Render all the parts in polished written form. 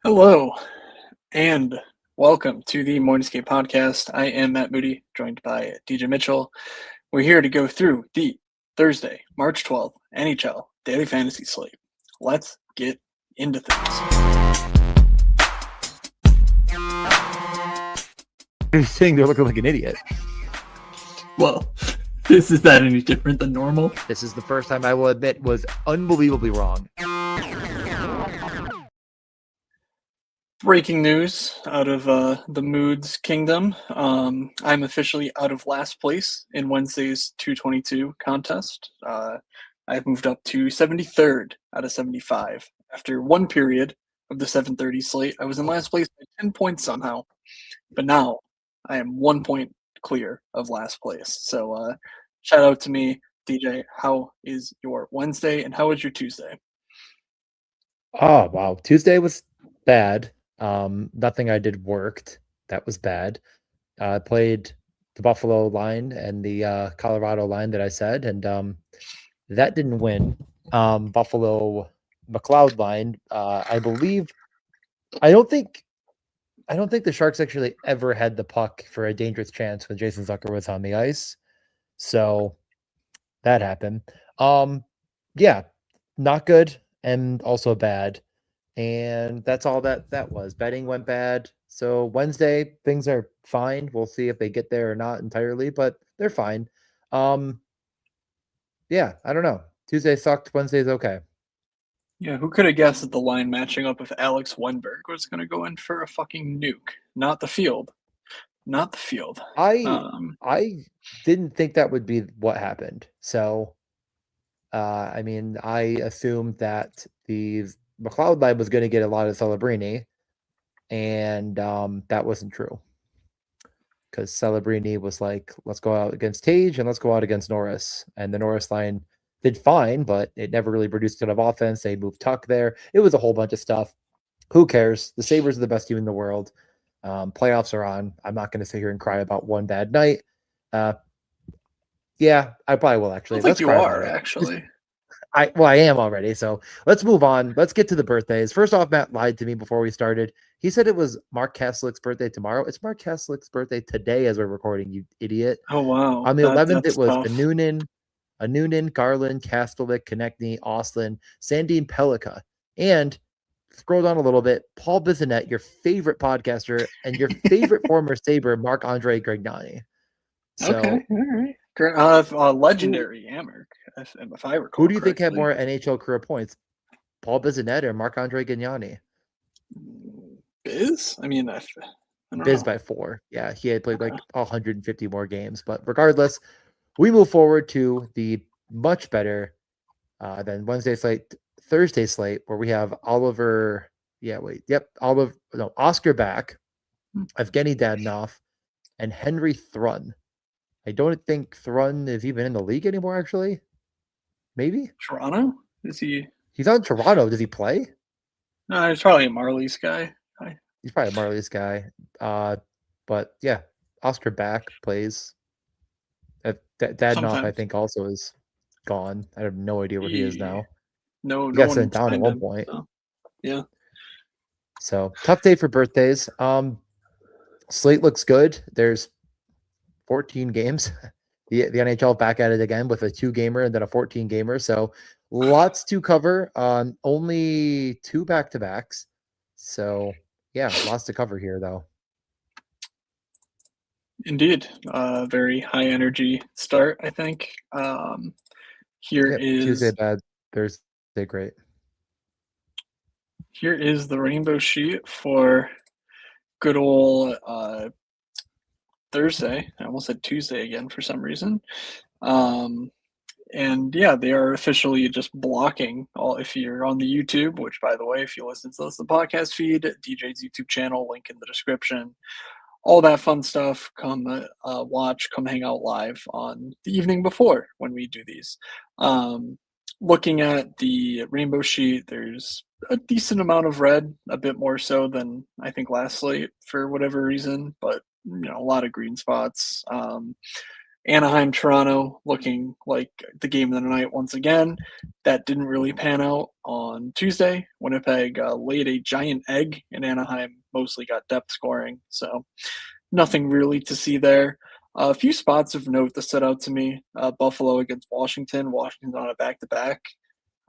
Hello, and welcome to the Morningscape Podcast. I am Matt Moody, joined by DJ Mitchell. We're here to go through the Thursday, March 12th NHL Daily Fantasy Slate. Let's get into things. You're sitting there looking like an idiot. Well, is that any different than normal? This is the first time I will admit was unbelievably wrong. Breaking news out of the Moods Kingdom. I'm officially out of last place in Wednesday's 222 contest. I've moved up to 73rd out of 75. After one period of the 7:30 slate, I was in last place by 10 points somehow. But now I am 1 point clear of last place. So shout out to me, DJ. How is your Wednesday and how was your Tuesday? Oh, wow. Tuesday was bad. Nothing I did worked. That was bad. I played the Buffalo line and the Colorado line that I said, and that didn't win. Buffalo McLeod line, I believe. I don't think the Sharks actually ever had the puck for a dangerous chance when Jason Zucker was on the ice. So that happened. Yeah, not good and also bad. And that's all that was. Betting went bad. So Wednesday, things are fine. We'll see if they get there or not entirely, but they're fine. Yeah, I don't know. Tuesday sucked. Wednesday's okay. Yeah, who could have guessed that the line matching up with Alex Wenberg was going to go in for a fucking nuke? Not the field. Not the field. I didn't think that would be what happened. So, I mean, I assumed that the McLeod line was going to get a lot of Celebrini, and that wasn't true. Because Celebrini was like, let's go out against Tage and let's go out against Norris. And the Norris line did fine, but it never really produced a ton of offense. They moved Tuck there. It was a whole bunch of stuff. Who cares? The Sabres are the best team in the world. Playoffs are on. I'm not going to sit here and cry about one bad night. Yeah, I probably will actually. I think you are, actually. I am already. So let's move on. Let's get to the birthdays. First off, Matt lied to me before we started. He said it was Mark Kaslick's birthday tomorrow. It's Mark Kaslick's birthday today as we're recording, you idiot. Oh, wow. On the 11th, it was tough. Noonan, Garland, Kastelik, Konechny, Ostlin, Sandine Pellikka, and scroll down a little bit, Paul Bissonnette, your favorite podcaster, and your favorite former Sabre, Marc-Andre Grignani. So, okay, all right. Legendary Amerk, if I recall. Who do you think had more NHL career points, Paul Bissonnette or Marc-Andre Grignani? Biz? I mean, I don't Biz know. by 4. Yeah, he had played like 150 more games. But regardless, we move forward to the much better than Wednesday slate, Thursday slate, where we have Oscar Back, Evgeny Dadonov, and Henry Thrun. I don't think Thrun is even in the league anymore, actually. Maybe? Toronto? Is he? He's on Toronto. Does he play? No, he's probably a Marlies guy. He's probably a Marlies guy. But yeah, Oscar Back plays. Dadonov, I think, also is gone. I have no idea where he is now. No, he got sent down at one point. So, yeah. So tough day for birthdays. Slate looks good. There's 14 games. The NHL back at it again with a 2-gamer and then a 14-gamer. So lots to cover on only 2 back-to-backs. So yeah, lots to cover here though. Indeed. Very high energy start, I think. Tuesday bad, Thursday great. Here is the rainbow sheet for good old Thursday. I almost said Tuesday again for some reason. And yeah, they are officially just blocking all. If you're on the YouTube, which by the way, if you listen to the podcast feed, DJ's YouTube channel, link in the description, all that fun stuff. Come watch, come hang out live on the evening before when we do these. Looking at the rainbow sheet, there's a decent amount of red, a bit more so than I think last slate for whatever reason, but a lot of green spots. Anaheim, Toronto looking like the game of the night once again. That didn't really pan out on Tuesday. Winnipeg laid a giant egg, and Anaheim mostly got depth scoring. So nothing really to see there. A few spots of note that stood out to me. Buffalo against Washington. Washington on a back-to-back.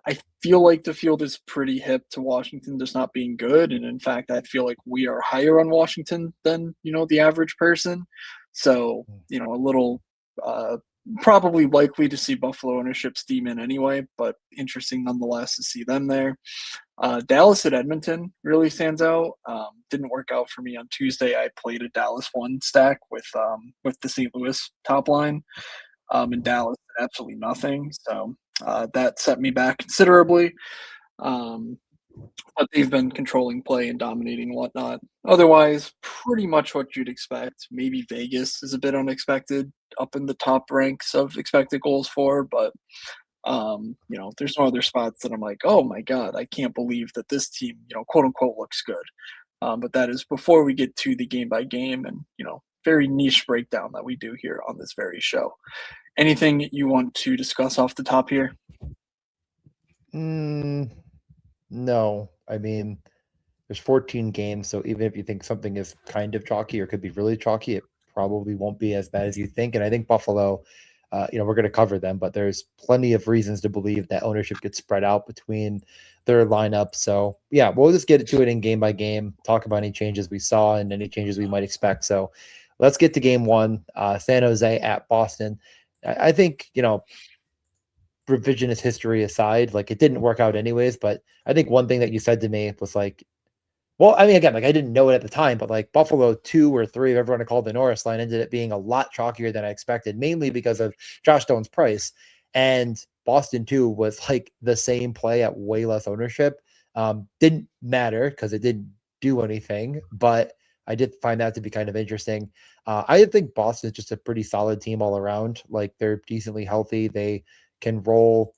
I feel like the field is pretty hip to Washington just not being good, and in fact, I feel like we are higher on Washington than the average person. So a little uh, probably likely to see Buffalo ownership steam in anyway, but interesting nonetheless to see them there. Dallas at Edmonton really stands out. Didn't work out for me on Tuesday. I played a Dallas one stack with the St. Louis top line, and Dallas did absolutely nothing. So that set me back considerably. But they've been controlling play and dominating and whatnot. Otherwise, pretty much what you'd expect. Maybe Vegas is a bit unexpected, up in the top ranks of expected goals for, but there's no other spots that I'm like, oh my god, I can't believe that this team, quote unquote, looks good. But that is before we get to the game by game and very niche breakdown that we do here on this very show. Anything you want to discuss off the top here? No, I mean, there's 14 games, so even if you think something is kind of chalky or could be really chalky, it probably won't be as bad as you think. And I think Buffalo, we're going to cover them, but there's plenty of reasons to believe that ownership gets spread out between their lineup. So yeah, we'll just get to it in game by game, talk about any changes we saw and any changes we might expect. So let's get to game one, San Jose at Boston. I think, revisionist history aside, like it didn't work out anyways, but I think one thing that you said to me was like, well, I mean, again, like I didn't know it at the time, but like Buffalo 2 or 3 of everyone called the Norris line ended up being a lot chalkier than I expected, mainly because of Josh Stone's price. And Boston 2 was like the same play at way less ownership. Didn't matter because it didn't do anything, but I did find that to be kind of interesting. I think Boston is just a pretty solid team all around. Like they're decently healthy. They can roll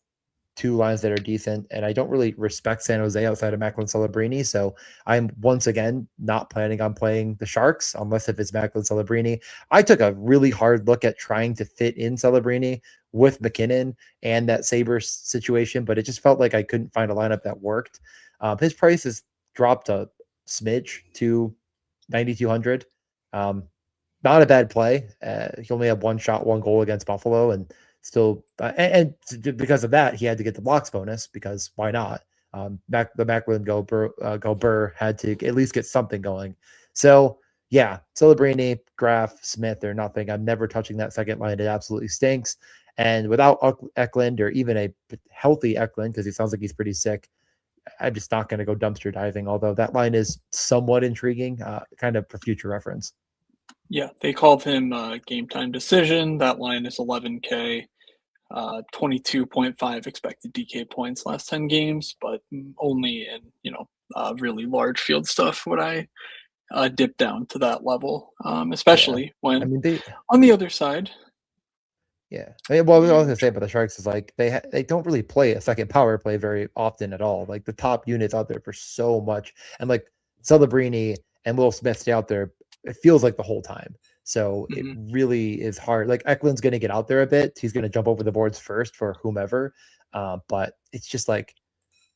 2 lines that are decent, and I don't really respect San Jose outside of Macklin Celebrini, so I'm once again not planning on playing the Sharks unless if it's Macklin Celebrini. I took a really hard look at trying to fit in Celebrini with McKinnon and that Sabres situation, but it just felt like I couldn't find a lineup that worked. His price has dropped a smidge to 9,200. Not a bad play. He only had 1 shot, 1 goal against Buffalo, and still, and because of that, he had to get the blocks bonus because why not? The Macklin Gobert had to at least get something going. So yeah, Celebrini, Graf, Smith, or nothing. I'm never touching that second line. It absolutely stinks. And without Eklund or even a healthy Eklund, because he sounds like he's pretty sick, I'm just not going to go dumpster diving. Although that line is somewhat intriguing, kind of for future reference. Yeah, they called him game time decision. That line is 11K, 22.5 expected DK points last 10 games, but only in really large field stuff would I dip down to that level, especially when on the other side. Yeah, I mean, well, what I was gonna say about the Sharks is like they don't really play a second power play very often at all. Like the top units out there for so much, and like Celebrini and Will Smith stay out there. It feels like the whole time. So it really is hard. Like Eklund's going to get out there a bit. He's going to jump over the boards first for whomever. But it's just like,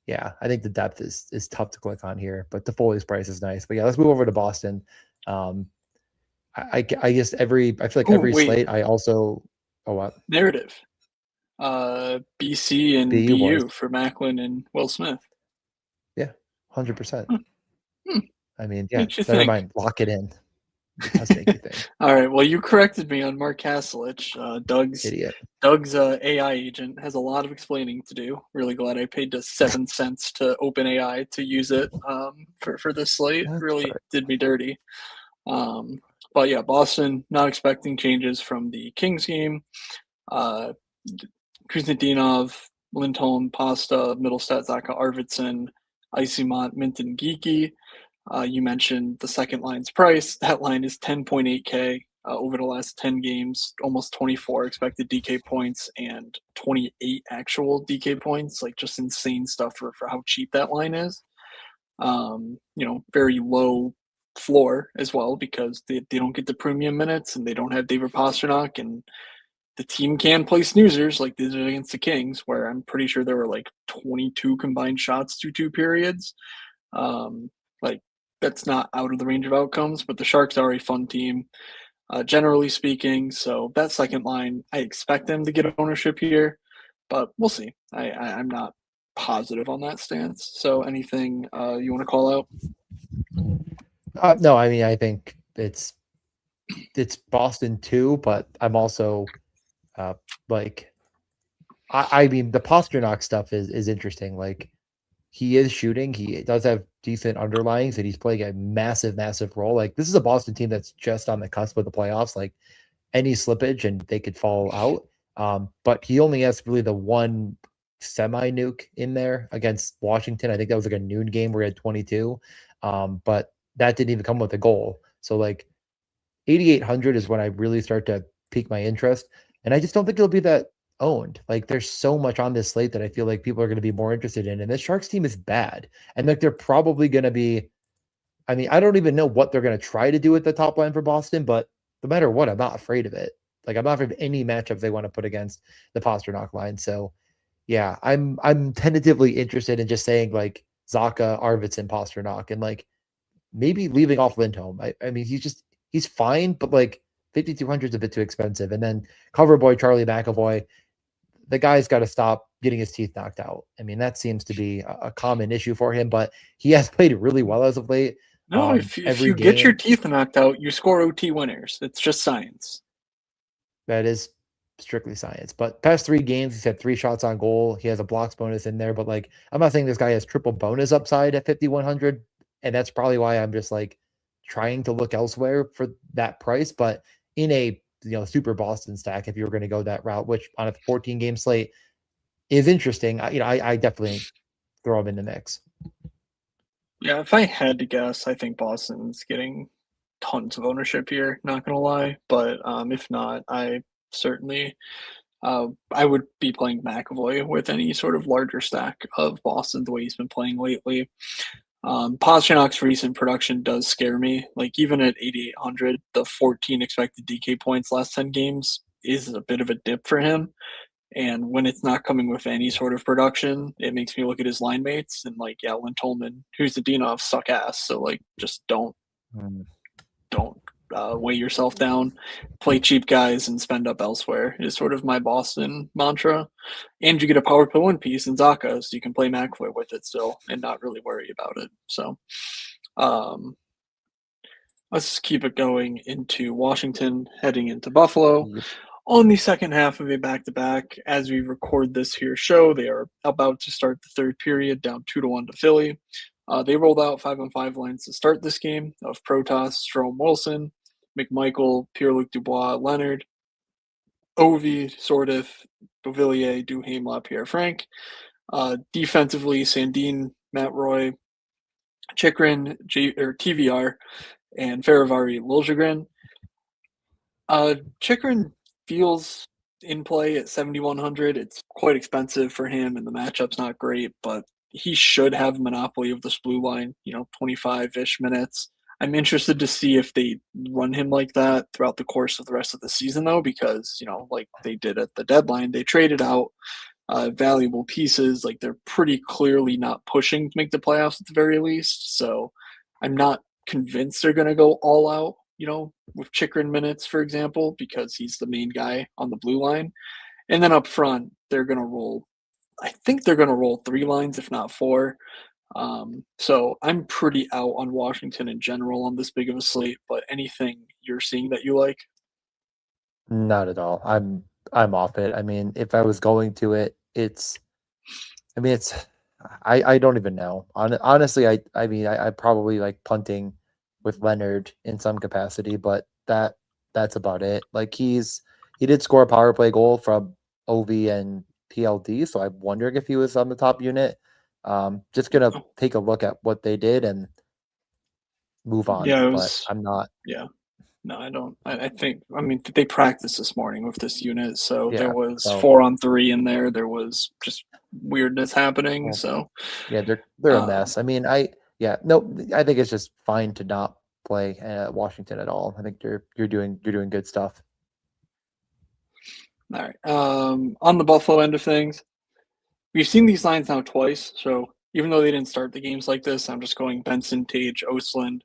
yeah, I think the depth is tough to click on here. But the Foley's price is nice. But yeah, let's move over to Boston. I guess I feel like every slate. I also what narrative. BC and BU for Macklin and Will Smith. Yeah, 100%. I mean, yeah, never mind. Lock it in. It does make you think. All right. Well, you corrected me on Mark Kaselich. Doug's AI agent has a lot of explaining to do. Really glad I paid 7 cents to OpenAI to use it for this slate. That's really did me dirty. But yeah, Boston not expecting changes from the Kings game. Kuznetsov, Lindholm, Pasta, Middlestat, Zaka, Arvidsson, Isimont, Minton, Geeky. You mentioned the second line's price. That line is 10.8K over the last 10 games, almost 24 expected DK points and 28 actual DK points. Like just insane stuff for how cheap that line is. Very low floor as well because they don't get the premium minutes and they don't have David Pastrnak and the team can play snoozers like they did against the Kings, where I'm pretty sure there were like 22 combined shots through 2 periods. Like that's not out of the range of outcomes, but the Sharks are a fun team, generally speaking. So that second line, I expect them to get ownership here, but we'll see. I'm not positive on that stance. So anything you want to call out? No, I mean, I think it's Boston too, but I'm also like, I mean, the Pasternak stuff is interesting. Like, he is shooting. He does have decent underlyings, and he's playing a massive, massive role. Like, this is a Boston team that's just on the cusp of the playoffs. Like, any slippage and they could fall out. But he only has really the one semi nuke in there against Washington. I think that was like a noon game where he had 22. But that didn't even come with a goal. So like 8,800 is when I really start to pique my interest. And I just don't think it'll be that owned. Like there's so much on this slate that I feel like people are going to be more interested in. And this Sharks team is bad. And like they're probably going to be, I mean, I don't even know what they're going to try to do at the top line for Boston, but no matter what, I'm not afraid of it. Like I'm not afraid of any matchups they want to put against the Pasternak line. So yeah, I'm tentatively interested in just saying like Zaka, Arvidsson, Pasternak, and like maybe leaving off Lindholm. I mean, he's fine, but like 5,200 is a bit too expensive. And then cover boy Charlie McAvoy, the guy's got to stop getting his teeth knocked out. I mean, that seems to be a common issue for him, but he has played really well as of late. No, if Every you get your game teeth knocked out, you score OT winners. It's just science. that is strictly science. But past 3 games, he's had 3 shots on goal. He has a blocks bonus in there, but like I'm not saying this guy has triple bonus upside at 5,100, and that's probably why I'm just like trying to look elsewhere for that price. But in a super Boston stack, if you were going to go that route, which on a 14 game slate is interesting, I definitely throw him in the mix. Yeah, if I had to guess, I think Boston's getting tons of ownership here, not gonna lie. But if not, I certainly I would be playing McAvoy with any sort of larger stack of Boston the way he's been playing lately. Pasternak's recent production does scare me. Like even at 8,800, the 14 expected DK points last 10 games is a bit of a dip for him. And when it's not coming with any sort of production, it makes me look at his line mates and like, yeah, Lynn Tolman, who's the Dinov, suck ass. So like, just don't weigh yourself down, play cheap guys, and spend up elsewhere. Is sort of my Boston mantra. And you get a power play one piece in Zaka, so you can play McAvoy with it still and not really worry about it. So, um, let's keep it going into Washington, heading into Buffalo. Yep. On the second half of a back-to-back, as we record this here show, they are about to start the third period, down 2-1 to Philly. They rolled out 5-on-5 lines to start this game of Protas, Strome, Wilson, McMichael, Pierre-Luc Dubois, Leonard, Ovi, Sordiff, Beauvillier, Duhaime, LaPierre, Frank. Defensively, Sandin, Matt Roy, Chikrin, TVR, and Faravari, Liljegren. Chikrin feels in play at 7,100. It's quite expensive for him, and the matchup's not great, but he should have monopoly of this blue line, 25-ish minutes. I'm interested to see if they run him like that throughout the course of the rest of the season, though, because, like they did at the deadline, they traded out valuable pieces. Like they're pretty clearly not pushing to make the playoffs at the very least. So I'm not convinced they're going to go all out, with Chikrin minutes, for example, because he's the main guy on the blue line. And then up front, they're going to roll. I think they're going to roll 3 lines, if not 4. So I'm pretty out on Washington in general on this big of a slate. But anything you're seeing that you like? Not at all. I'm off it. I mean, if I was going to it, I don't even know. Honestly, I mean, I probably like punting with Leonard in some capacity, but that's about it. Like he did score a power play goal from OV and PLD, so I'm wondering if he was on the top unit. Just gonna take a look at what they did and move on. Yeah, but I'm not. Yeah. No, I don't. I think. I mean, they practiced this morning with this unit, so there was So 4-on-3 in there. There was just weirdness happening. Well, So yeah, they're a mess. I mean, I think it's just fine to not play Washington at all. I think you're doing good stuff. All right. On the Buffalo end of things, we've seen these lines now twice. So even though they didn't start the games like this, I'm just going Benson, Tage, Osland,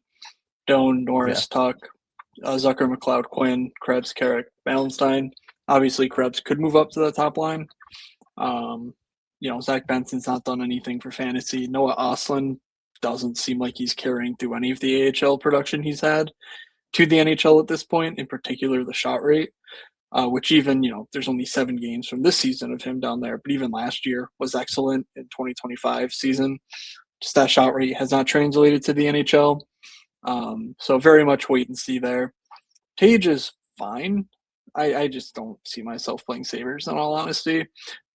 Doan, Yeah. Norris, Tuck, Zucker, McLeod, Quinn, Krebs, Carrick, Ballenstein. Obviously, Krebs could move up to the top line. Zach Benson's not done anything for fantasy. Noah Osland doesn't seem like he's carrying through any of the AHL production he's had to the NHL at this point, in particular the shot rate, which even, there's only 7 games from this season of him down there, but even last year was excellent in 2025 season. Just that shot rate has not translated to the NHL. So very much wait and see there. Tage is fine. I just don't see myself playing Sabres in all honesty.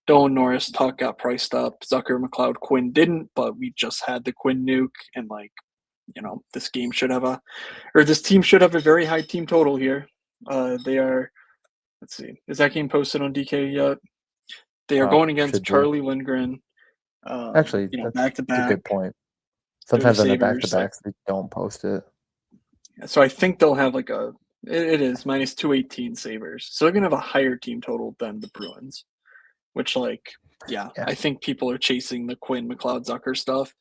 Doan, Norris, Tuck got priced up. Zucker, McLeod, Quinn didn't, but we just had the Quinn nuke, and this team should have a very high team total here. They are, let's see, is that game posted on DK yet? They are going against Charlie Lindgren. Actually, back to that's a back. good point. Sometimes on the back to Sabres, backs they don't post it. So I think they'll have it is minus 218 Sabres. So they're gonna have a higher team total than the Bruins, which Yeah. I think people are chasing the Quinn McLeod Zucker stuff.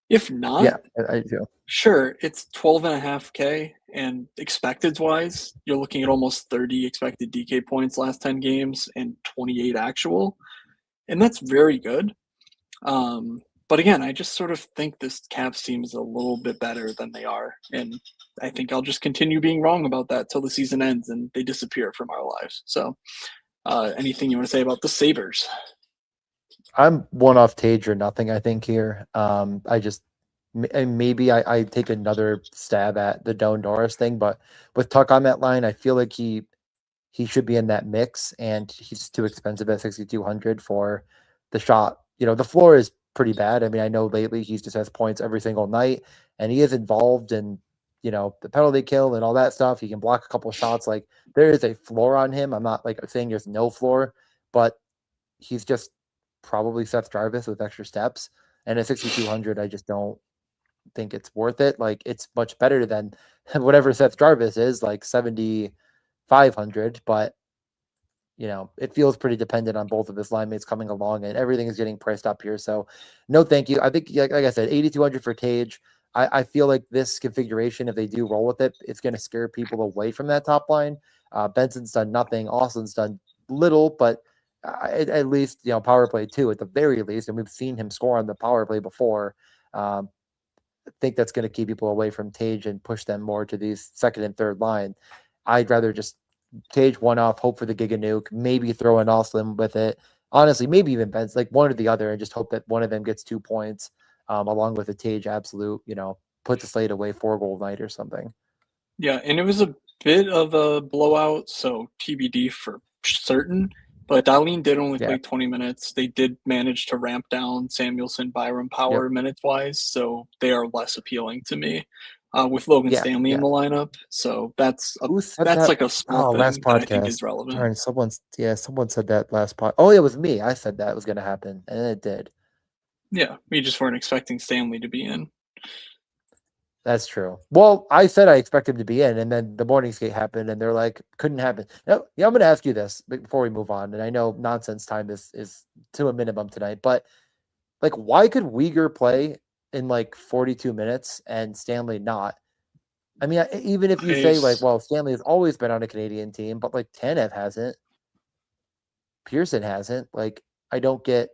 If not, Yeah, I do. Sure, it's 12.5K, and expected wise, you're looking at almost 30 expected DK points last 10 games and 28 actual, and that's very good. But again, I just sort of think this Caps team is a little bit better than they are, and I think I'll just continue being wrong about that till the season ends and they disappear from our lives. So, anything you want to say about the Sabres? I'm one off Tage or nothing, I think, here. Maybe I take another stab at the Doan Norris thing, but with Tuck on that line, I feel like he should be in that mix, and he's too expensive at 6,200 for the shot. The floor is pretty bad. I mean, I know lately he just has points every single night, and he is involved in, the penalty kill and all that stuff. He can block a couple shots. Like, there is a floor on him. I'm not saying there's no floor, but he's just probably Seth Jarvis with extra steps. And at 6,200, I just don't think it's worth it. Like, it's much better than whatever Seth Jarvis is, like 7,500, but it feels pretty dependent on both of his line mates coming along, and everything is getting priced up here. So no, thank you. I think, like I said, 8,200 for Tage. I feel like this configuration, if they do roll with it, it's going to scare people away from that top line. Benson's done nothing. Austin's done little, but at least, power play too, at the very least. And we've seen him score on the power play before. I think that's going to keep people away from Tage and push them more to these second and third line. I'd rather just Tage one off, hope for the Giga Nuke, maybe throw an Austin with it. Honestly, maybe even Ben's, like one or the other, and just hope that one of them gets 2 points, along with a Tage absolute, put the slate away 4-goal night or something. Yeah, and it was a bit of a blowout, so TBD for certain. But Darlene did only play 20 minutes. They did manage to ramp down Samuelson, Byram Power minutes-wise, so they are less appealing to me with Logan Stanley in the lineup. So that's like a small thing last that I think podcast. is relevant. Darn, someone said that last pod. Oh, it was me. I said that was going to happen, and it did. Yeah, we just weren't expecting Stanley to be in. That's true. Well, I said I expect him to be in, and then the morning skate happened, and they're like, couldn't happen. Now, I'm going to ask you this before we move on, and I know nonsense time is to a minimum tonight, but why could Uyghur play in 42 minutes and Stanley not? I mean, even if you say Stanley has always been on a Canadian team, but Tanev hasn't, Pearson hasn't. I don't get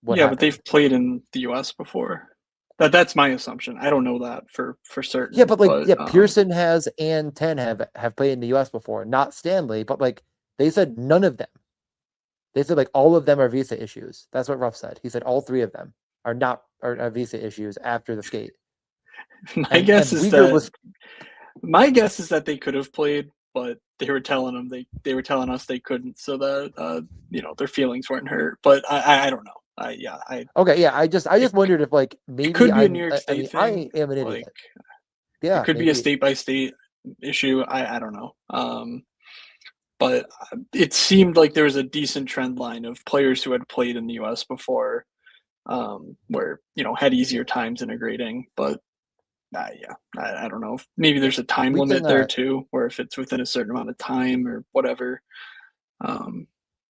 what happened. But they've played in the U.S. before. That's my assumption. I don't know that for certain. Yeah, but Pearson has and Tanev have played in the U.S. before, not Stanley, but they said none of them. They said all of them are visa issues. That's what Ruff said. He said all 3 of them are visa issues after the skate. My guess is that they could have played, but they were telling us they couldn't, so that their feelings weren't hurt. But I don't know. I just wondered if maybe it could be a New York State thing. I am an idiot. It could be a state by state issue. I don't know. But it seemed like there was a decent trend line of players who had played in the U.S. before, where had easier times integrating. But I don't know. Maybe there's a time limit there too, where if it's within a certain amount of time or whatever.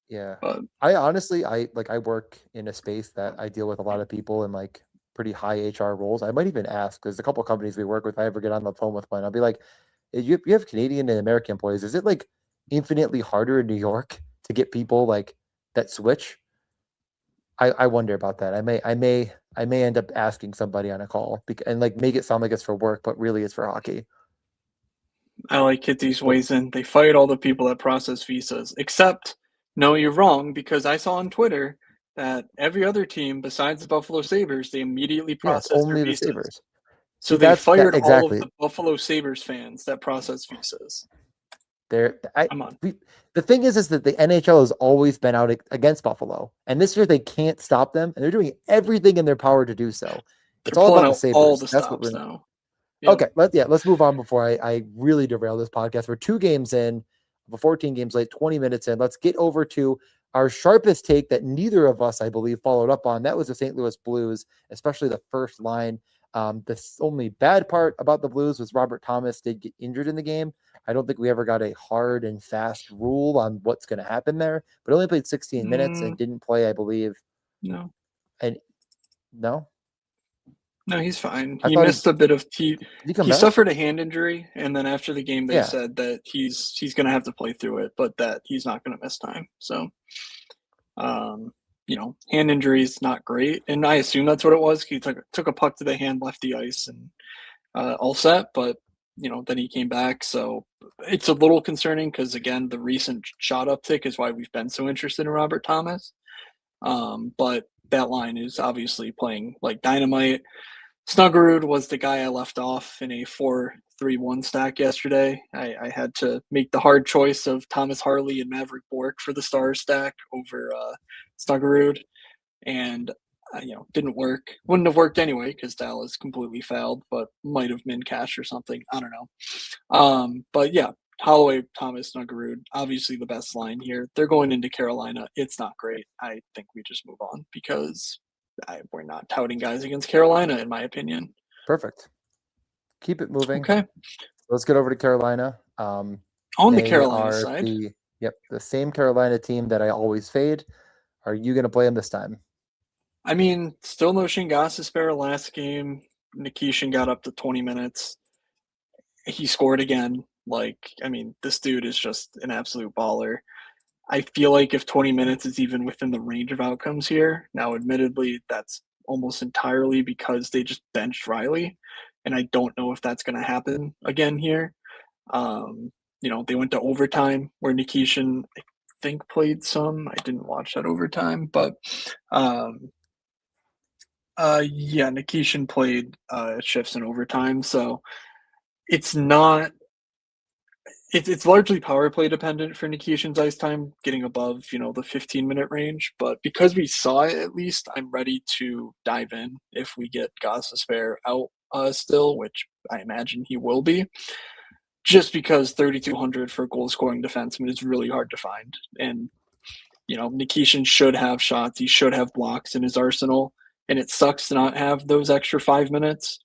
Yeah. But I honestly, I work in a space that I deal with a lot of people in like pretty high HR roles. I might even ask, there's a couple of companies we work with. If I ever get on the phone with one, I'll be like, "Hey, you have Canadian and American employees. Is it like infinitely harder in New York to get people like that switch?" I wonder about that. I may end up asking somebody on a call and like make it sound like it's for work, but really it's for hockey. I like Kitty's ways in. They fired all the people that process visas, except, no, you're wrong, because I saw on Twitter that every other team besides the Buffalo Sabres, they immediately Yeah, it's process their only the visas. Sabres. See, So they that's that fired all of exactly. the Buffalo Sabres fans that process visas. There, Come on. the thing is that the NHL has always been out against Buffalo, and this year they can't stop them, and they're doing everything in their power to do so. They're It's all pulling about the out all Sabres. the That's what stops we're now. Yep. okay. Let's move on before I really derail this podcast. We're 2 games in, 14 games late, 20 minutes in. Let's get over to our sharpest take that neither of us, I believe, followed up on. That was the St. Louis Blues, especially the first line. The only bad part about the Blues was Robert Thomas did get injured in the game. I don't think we ever got a hard and fast rule on what's going to happen there, but only played 16 minutes and didn't play, I believe. No. And no, No, he's fine. I He thought missed a bit of did he come he back? suffered a hand injury, and then after the game, they Yeah, said that he's going to have to play through it, but that he's not going to miss time. So, hand injury is not great, and I assume that's what it was. He took a puck to the hand, left the ice, and all set. But then he came back, so it's a little concerning because again, the recent shot uptick is why we've been so interested in Robert Thomas. But that line is obviously playing like dynamite. Snuggerud was the guy I left off in a 4-3-1 stack yesterday. I had to make the hard choice of Thomas Harley and Maverick Bork for the star stack over Snuggerud, and didn't work. Wouldn't have worked anyway because Dallas completely failed, but might have min cash or something. I don't know. But yeah, Holloway, Thomas, Snuggerud, obviously the best line here. They're going into Carolina. It's not great. I think we just move on because we're not touting guys against Carolina, in my opinion. perfect. Keep it moving. Okay. Let's get over to Carolina. On the They Carolina are side, the same Carolina team that I always fade. Are you going to play them this time? I mean, still no Shingasspare last game. Nikishin got up to 20 minutes. He scored again. This dude is just an absolute baller. I feel like if 20 minutes is even within the range of outcomes here, now admittedly, that's almost entirely because they just benched Riley. And I don't know if that's going to happen again here. They went to overtime where Nikishin, I think, played some. I didn't watch that overtime, but yeah, Nikishin played shifts in overtime. So it's not it's largely power play dependent for Nikishin's ice time, getting above, the 15-minute range. But because we saw it, at least, I'm ready to dive in if we get Gostisbehere out still, which I imagine he will be. Just because 3,200 for a goal scoring defenseman is really hard to find. And, Nikishin should have shots. He should have blocks in his arsenal. And it sucks to not have those extra 5 minutes.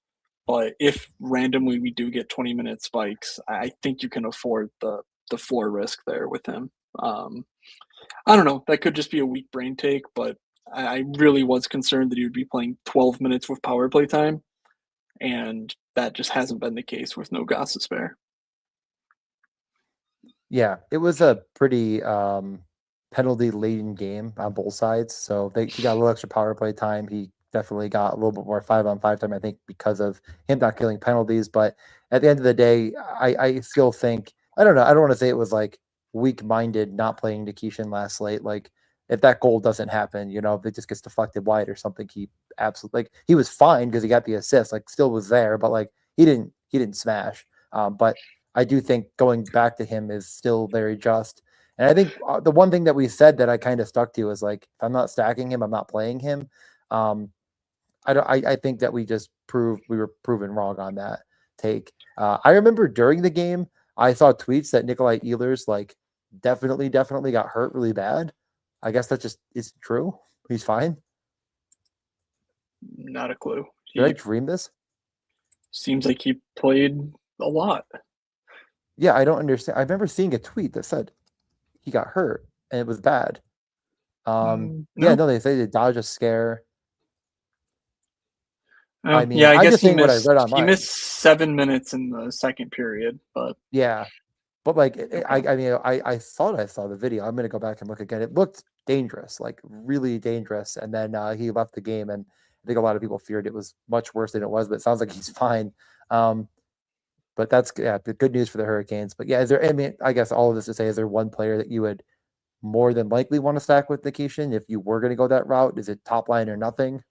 But if randomly we do get 20-minute spikes, I think you can afford the floor risk there with him. I don't know. That could just be a weak brain take, but I really was concerned that he would be playing 12 minutes with power play time, and that just hasn't been the case with no Gostisbehere. Yeah, it was a pretty penalty laden game on both sides. So he got a little extra power play time. He definitely got a little bit more 5-on-5 time, I think, because of him not killing penalties. But at the end of the day, I still think, I don't know, I don't want to say it was like weak minded not playing Nikishin last slate. Like if that goal doesn't happen, if it just gets deflected wide or something, he absolutely, like, he was fine because he got the assist, like still was there, but like he didn't smash. But I do think going back to him is still very just. And I think the one thing that we said that I kind of stuck to is like, if I'm not stacking him, I'm not playing him. I think that we were proven wrong on that take. I remember during the game, I saw tweets that Nikolai Ehlers like definitely got hurt really bad. I guess that just isn't true. He's fine. Not a clue. Did I dream this? Seems like he played a lot. Yeah, I don't understand. I remember seeing a tweet that said he got hurt. and it was bad. No. Yeah, no, they say they dodge a scare. Oh, I mean, yeah, I I'm guess just saying what I read he online. missed 7 minutes in the second period, but Yeah, but like, okay. I mean, I thought I saw the video. I'm gonna go back and look again. It looked dangerous, like really dangerous. And then he left the game, and I think a lot of people feared it was much worse than it was. But it sounds like he's fine. But that's the good news for the Hurricanes. But yeah, is there? I mean, I guess all of this to say, is there one player that you would more than likely want to stack with Nikishin if you were going to go that route? Is it top line or nothing?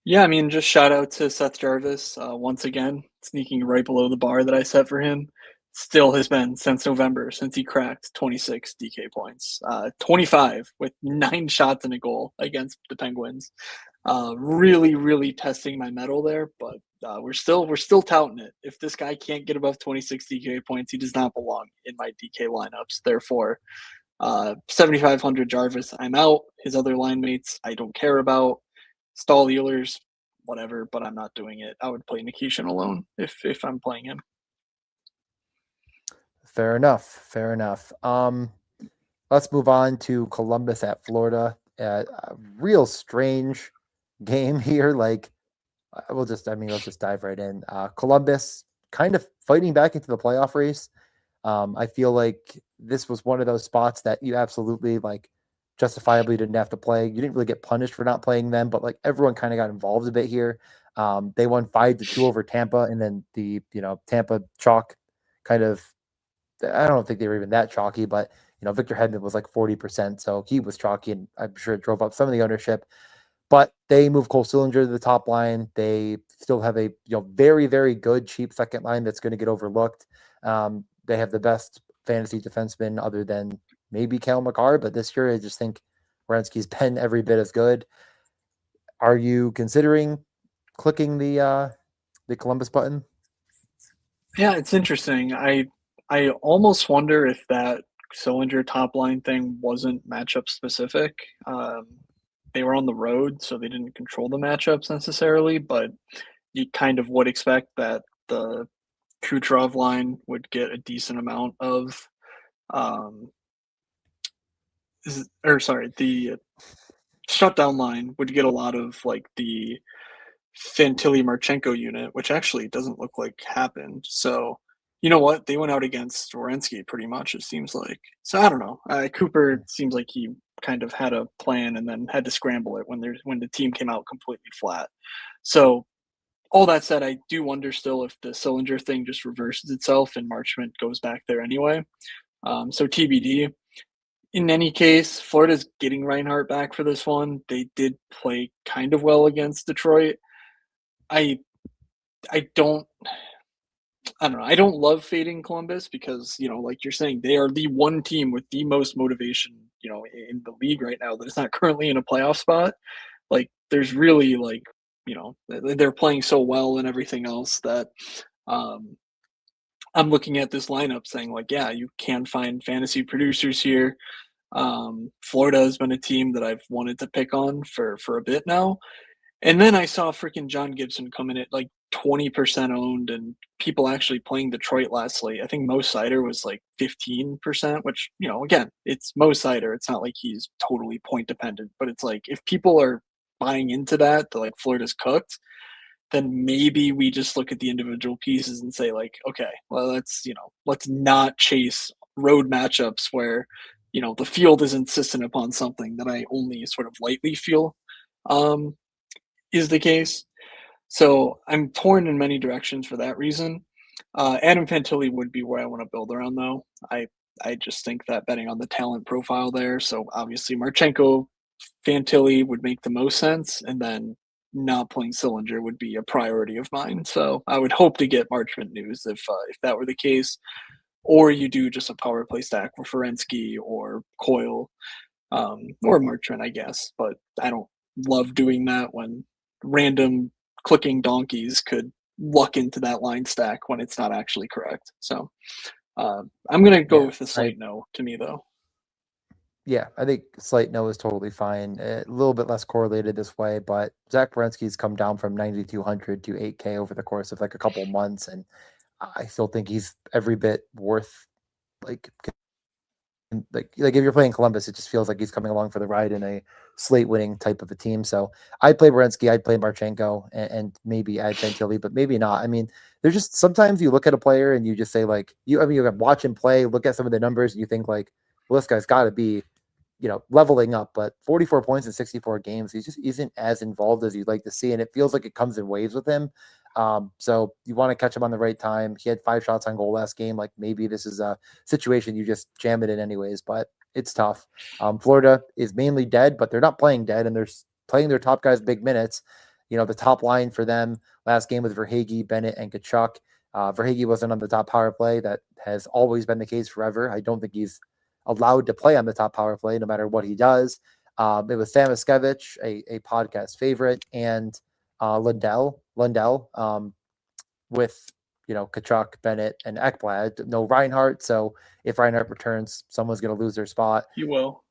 Yeah, I mean, just shout out to Seth Jarvis once again, sneaking right below the bar that I set for him. Still has been since November, since he cracked 26 DK points, 25 with 9 shots and a goal against the Penguins. Really, really testing my mettle there, but we're still touting it. If this guy can't get above 26 DK points, he does not belong in my DK lineups. Therefore, 7,500 Jarvis, I'm out. His other line mates, I don't care about. Stall Ehlers, whatever, but I'm not doing it. I would play Nikishin alone if I'm playing him. Fair enough. Fair enough. Let's move on to Columbus at Florida. A real strange game here. Like, let's just dive right in. Columbus kind of fighting back into the playoff race. I feel like this was one of those spots that you absolutely like justifiably didn't have to play. You didn't really get punished for not playing them, but like everyone kind of got involved a bit here. They won 5-2 over Tampa, and then the Tampa chalk kind of, I don't think they were even that chalky, but Victor Hedman was like 40%, so he was chalky, and I'm sure it drove up some of the ownership. But they move Cole Sillinger to the top line. They still have a very, very good cheap second line that's going to get overlooked. They have the best fantasy defenseman other than maybe Cale Makar, but this year I just think Werenski's been every bit as good. Are you considering clicking the Columbus button? Yeah, it's interesting. I almost wonder if that Sillinger top line thing wasn't matchup specific. They were on the road, so they didn't control the matchups necessarily, but you kind of would expect that the Kucherov line would get a decent amount of, um, the shutdown line would get a lot of like the Fantilli Marchenko unit, which actually doesn't look like happened. So, you know what? They went out against Werenski pretty much, it seems like. So I don't know. Cooper seems like he kind of had a plan and then had to scramble it when the team came out completely flat. So all that said, I do wonder still if the Sillinger thing just reverses itself and Marchment goes back there anyway. So TBD. In any case, Florida's getting Reinhart back for this one. They did play kind of well against Detroit. I I don't I don't know. I don't love fading Columbus because, like you're saying, they are the one team with the most motivation, in the league right now that is not currently in a playoff spot. Like there's really like, they're playing so well and everything else that um I'm looking at this lineup saying like, yeah, you can find fantasy producers here. Florida has been a team that I've wanted to pick on for a bit now. And then I saw freaking John Gibson come in at like 20% owned and people actually playing Detroit last slate. I think Mo Sider was like 15%, which, again, it's Mo Sider. It's not like he's totally point dependent, but it's like if people are buying into that, like Florida's cooked, then maybe we just look at the individual pieces and say like, okay, well, let's not chase road matchups where, the field is insistent upon something that I only sort of lightly feel um, is the case. So I'm torn in many directions for that reason. Adam Fantilli would be where I want to build around, though. I just think that betting on the talent profile there. So obviously Marchenko, Fantilli would make the most sense, and then not playing Sillinger would be a priority of mine. So I would hope to get Marchment news if that were the case, or you do just a power play stack for Ferensky or Coyle or Marchment, I guess. But I don't love doing that when random clicking donkeys could luck into that line stack when it's not actually correct. So I'm going to go Yeah, with the slight no to me, though. yeah, I think slight no is totally fine. A little bit less correlated this way, but Zach Werenski's come down from 9,200 to 8K over the course of like a couple months, and I still think he's every bit worth like like if you're playing Columbus, it just feels like he's coming along for the ride in a slate winning type of a team. So I'd play Werenski, I'd play Marchenko, and maybe add Fantilli, but maybe not. I mean, there's just sometimes you look at a player and you just say like you can watch him play, look at some of the numbers, and you think like, well, this guy's got to be, leveling up. But 44 points in 64 games, he just isn't as involved as you'd like to see, and it feels like it comes in waves with him. So you want to catch him on the right time. He had 5 shots on goal last game. Like maybe this is a situation you just jam it in anyways, but it's tough. Florida is mainly dead, but they're not playing dead, and they're playing their top guys big minutes. The top line for them last game was Verhaeghe, Bennett, and Kachuk. Verhaeghe wasn't on the top power play. That has always been the case forever. I don't think he's allowed to play on the top power play no matter what he does. It was Samiskevich, a podcast favorite, and Lundell, with Kachuk, Bennett, and Ekblad. No Reinhardt, so if Reinhardt returns, someone's going to lose their spot. You will.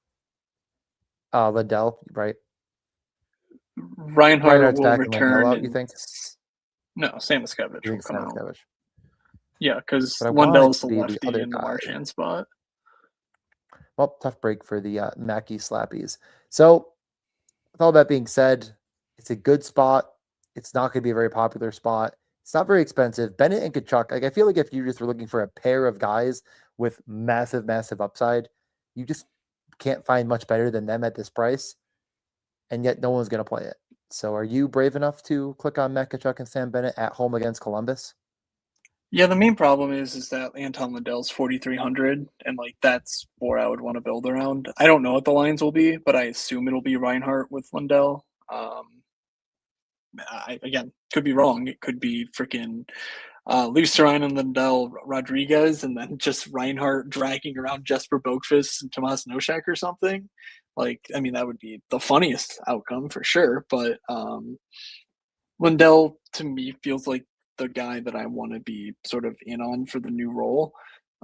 Lundell, right? Reinhardt will back and Lundell return. out, you think? No, Samiskevich will come out. Yeah, because Lundell's the lefty in the Marchand spot. Well, tough break for the Mackey Slappies. So, with all that being said, it's a good spot. It's not going to be a very popular spot. It's not very expensive. Bennett and Kachuk, like I feel like if you just were looking for a pair of guys with massive, massive upside, you just can't find much better than them at this price. And yet no one's going to play it. So are you brave enough to click on Matt Kachuk and Sam Bennett at home against Columbus? Yeah, the main problem is that Anton Lundell's 4,300, and like that's where I would want to build around. I don't know what the lines will be, but I assume it'll be Reinhardt with Lundell. Again, could be wrong. It could be freaking Lucerine and Lundell Rodriguez, and then just Reinhardt dragging around Jesper Boakfist and Tomas Noshak or something. Like, I mean, that would be the funniest outcome for sure. But Lundell, to me, feels like the guy that I want to be sort of in on for the new role.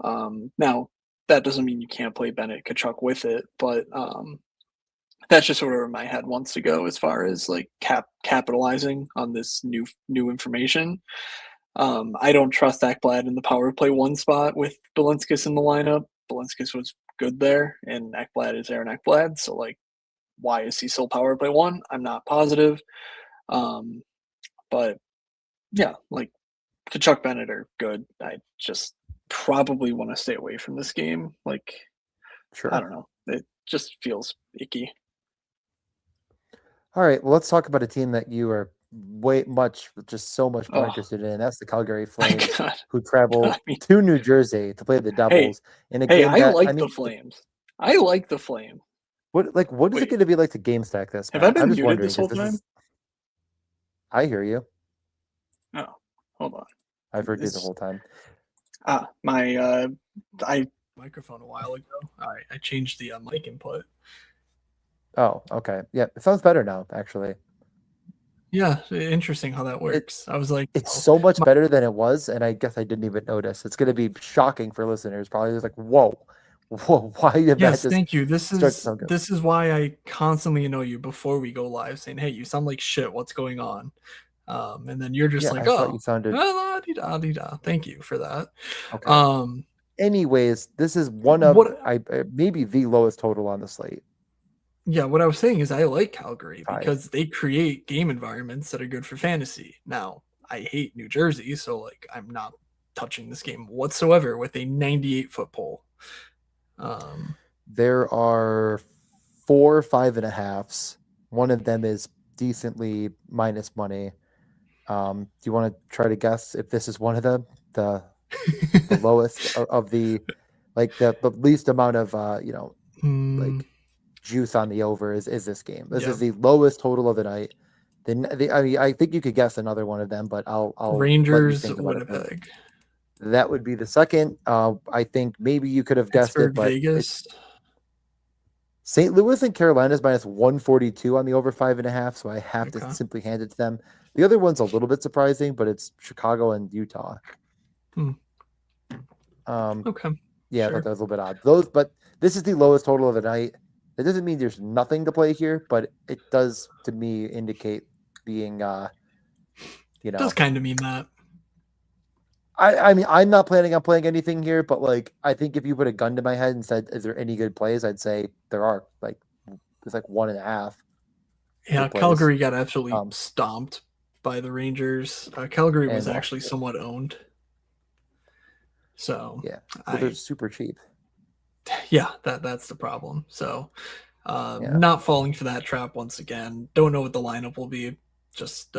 Now, that doesn't mean you can't play Bennett Kachuk with it, but that's just sort of where my head wants to go as far as like capitalizing on this new information. I don't trust Ekblad in the power play 1 spot with Belinskis in the lineup. Belinskis was good there, and Ekblad is Aaron Ekblad. So, like, why is he still power play 1? I'm not positive. But yeah, like Kachuk Bennett are good. I just probably want to stay away from this game. Like, sure. I don't know. It just feels icky. All right. Well, let's talk about a team that you are so much more interested in. That's the Calgary Flames, who traveled to New Jersey to play the Devils in a game. I like the Flames. I like the Flame. What is it going to be like to game stack this? Have I been muted this whole time? I hear you. Oh, hold on. I've heard you the whole time. My microphone a while ago. I changed the mic input. Oh, okay. Yeah, it sounds better now, actually. Yeah, interesting how that works. I was like, it's so much better than it was, and I guess I didn't even notice. It's going to be shocking for listeners. Probably just like, whoa, why did yes, thank you. This is why I constantly know you before we go live, saying, "Hey, you sound like shit. What's going on?" And then you're just like, "Oh, you sounded." Thank you for that. Okay. Anyways, this is one of maybe the lowest total on the slate. Yeah, what I was saying is I like Calgary because they create game environments that are good for fantasy. Now, I hate New Jersey, so like I'm not touching this game whatsoever with a 98-foot pole. There are 4 5.5s. One of them is decently minus money. Do you want to try to guess if this is one of them? The lowest of the the least amount of like juice on the over is this game. This is the lowest total of the night. I think you could guess another one of them, but I'll Rangers Winnipeg. That would be the second. I think maybe you could have guessed it, but Vegas. St. Louis and Carolina is minus 142 on the over 5.5, so I have to simply hand it to them. The other one's a little bit surprising, but it's Chicago and Utah. Okay. Yeah, sure. I thought that was a little bit odd. But this is the lowest total of the night. It doesn't mean there's nothing to play here, but it does to me indicate being, It does kind of mean that. I mean, I'm not planning on playing anything here, but like, I think if you put a gun to my head and said, "Is there any good plays?" I'd say there are. Like, there's like 1.5 Yeah, good plays. Calgary got absolutely stomped by the Rangers. Calgary was And actually somewhat owned. So yeah, well, they're super cheap. Yeah, that's the problem. So not falling for that trap once again. Don't know what the lineup will be. Just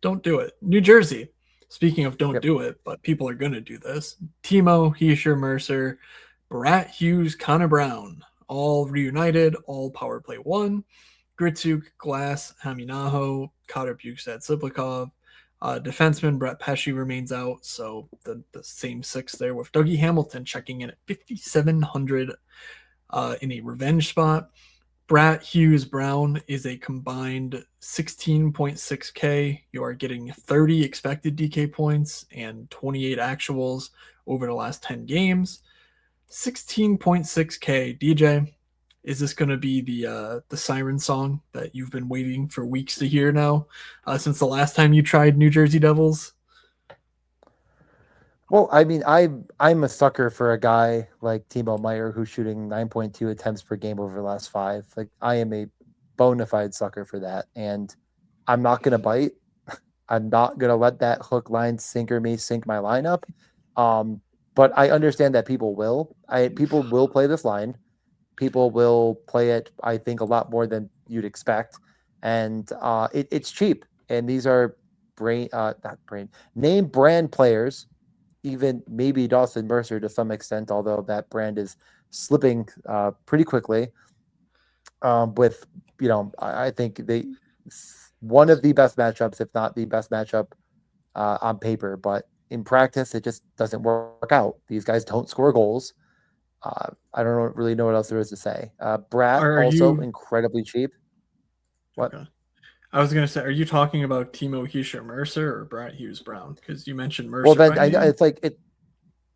don't do it. New Jersey. Speaking of don't do it, but people are going to do this. Timo, Heischer, Mercer, Brat Hughes, Connor Brown, all reunited, all power play 1. Gritsuk, Glass, Haminaho, Cotter, Bukestad, Siplikov. Defenseman Brett Pesci remains out, so the same 6 there with Dougie Hamilton checking in at 5,700 in a revenge spot. Brat Hughes Brown is a combined 16.6K. You are getting 30 expected DK points and 28 actuals over the last 10 games. 16.6K. DJ, is this going to be the siren song that you've been waiting for weeks to hear now, since the last time you tried New Jersey Devils? Well, I mean, I'm a sucker for a guy like Timo Meier who's shooting 9.2 attempts per game over the last 5. Like, I am a bona fide sucker for that, and I'm not gonna bite. I'm not gonna let that hook, line, sinker me sink my lineup. But I understand that people will. People will play this line. People will play it, I think, a lot more than you'd expect, and it's cheap. And these are name brand players. Even maybe Dawson Mercer to some extent, although that brand is slipping pretty quickly. With, I think one of the best matchups, if not the best matchup on paper, but in practice, it just doesn't work out. These guys don't score goals. I don't really know what else there is to say. Brat also incredibly cheap. What? Okay. I was going to say, are you talking about Timo Heischer Mercer or Brat Hughes Brown? Because you mentioned Mercer. Well, then it's like it.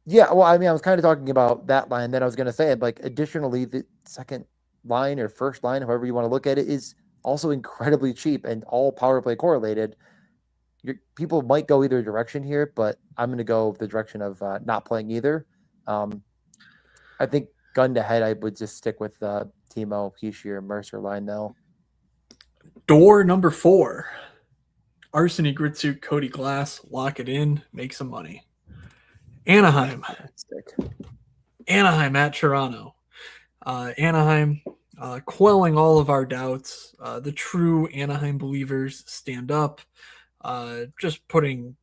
Yeah, well, I mean, I was kind of talking about that line. Then I was going to say, like, additionally, the second line or first line, however you want to look at it, is also incredibly cheap and all power play correlated. People might go either direction here, but I'm going to go the direction of not playing either. I think gun to head, I would just stick with Timo, Heischer, Mercer line, though. Door number 4. Arseny Gritsuk, Cody Glass, lock it in, make some money. Anaheim at Toronto. Anaheim quelling all of our doubts. The true Anaheim believers stand up. Just putting,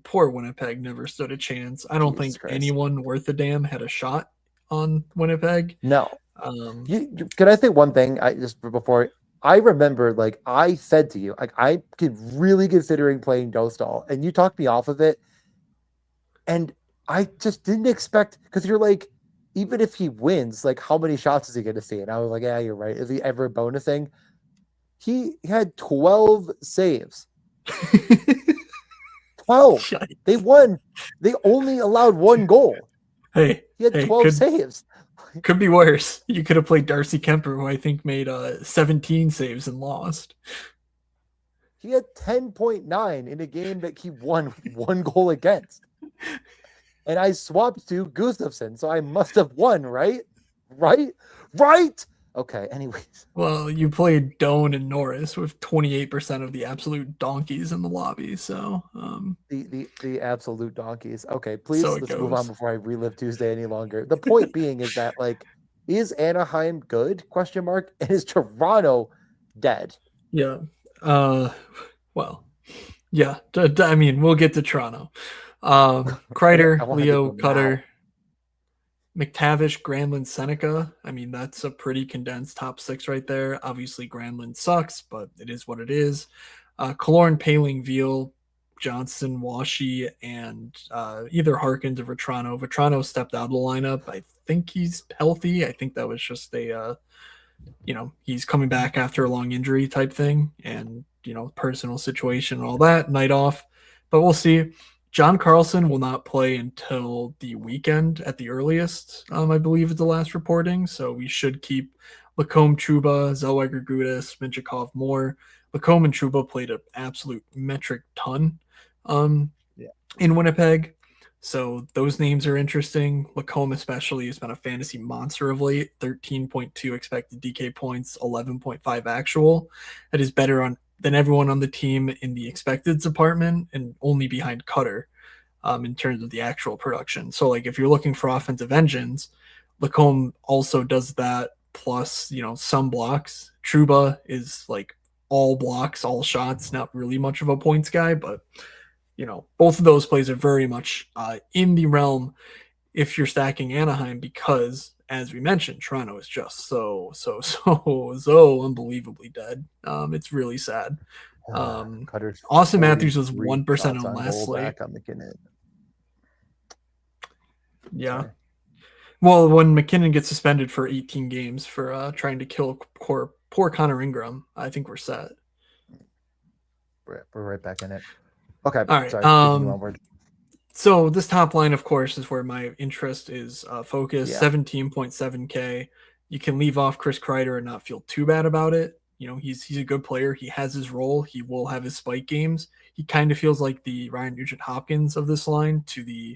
poor Winnipeg never stood a chance. I don't think anyone worth a damn had a shot on Winnipeg. No. Can I say one thing? I remember, like, I said to you, like, I could really considering playing Dostal, and you talked me off of it. And I just didn't expect, because you're like, even if he wins, like, how many shots is he going to see? And I was like, yeah, you're right. Is he ever bonusing? He had 12 saves. 12. Yikes. They won. They only allowed 1 goal. He had 12 saves. Could be worse. You could have played Darcy Kemper, who I think made 17 saves and lost. He had 10.9 in a game that he won with 1 goal against. And I swapped to Gustafsson, so I must have won, right? Right? Okay, anyways. Well, you played Doan and Norris with 28% of the absolute donkeys in the lobby, so... The absolute donkeys. Okay, please, let's move on before I relive Tuesday any longer. The point being is that, like, is Anaheim good? ? And is Toronto dead? Yeah. Well, yeah. We'll get to Toronto. Kreider, Leo, Cutter, McTavish, Granlund, Seneca. That's a pretty condensed top 6 right there. Obviously, Granlund sucks, but it is what it is. Killorn, Paling, Veal, Johnson, Washi, and either Harkins or Vetrano. Vetrano stepped out of the lineup. I think he's healthy. I think that was just a, he's coming back after a long injury type thing, and, personal situation and all that, night off. But we'll see. John Carlson will not play until the weekend at the earliest, I believe is the last reporting. So we should keep Lacombe, Trouba, Zellweger, Gudas, Minchikov, Moore. Lacombe and Trouba played an absolute metric ton in Winnipeg. So those names are interesting. Lacombe especially has been a fantasy monster of late. 13.2 expected DK points, 11.5 actual. That is better than everyone on the team in the expected department and only behind Cutter in terms of the actual production. So like if you're looking for offensive engines, Lacombe also does that plus, some blocks. Truba is like all blocks, all shots, not really much of a points guy, but both of those plays are very much in the realm if you're stacking Anaheim because, as we mentioned, Toronto is just so unbelievably dead. It's really sad. Cutter's Austin Matthews was 43 1% shots on on last goal slate. back on McKinnon. Yeah. Sorry. Well, when McKinnon gets suspended for 18 games for trying to kill poor Connor Ingram, I think we're set. We're right back in it. Okay. All right. Sorry. Continue onward. So this top line, of course, is where my interest is focused. Yeah. 17.7K. You can leave off Chris Kreider and not feel too bad about it. He's a good player. He has his role. He will have his spike games. He kind of feels like the Ryan Nugent Hopkins of this line to the,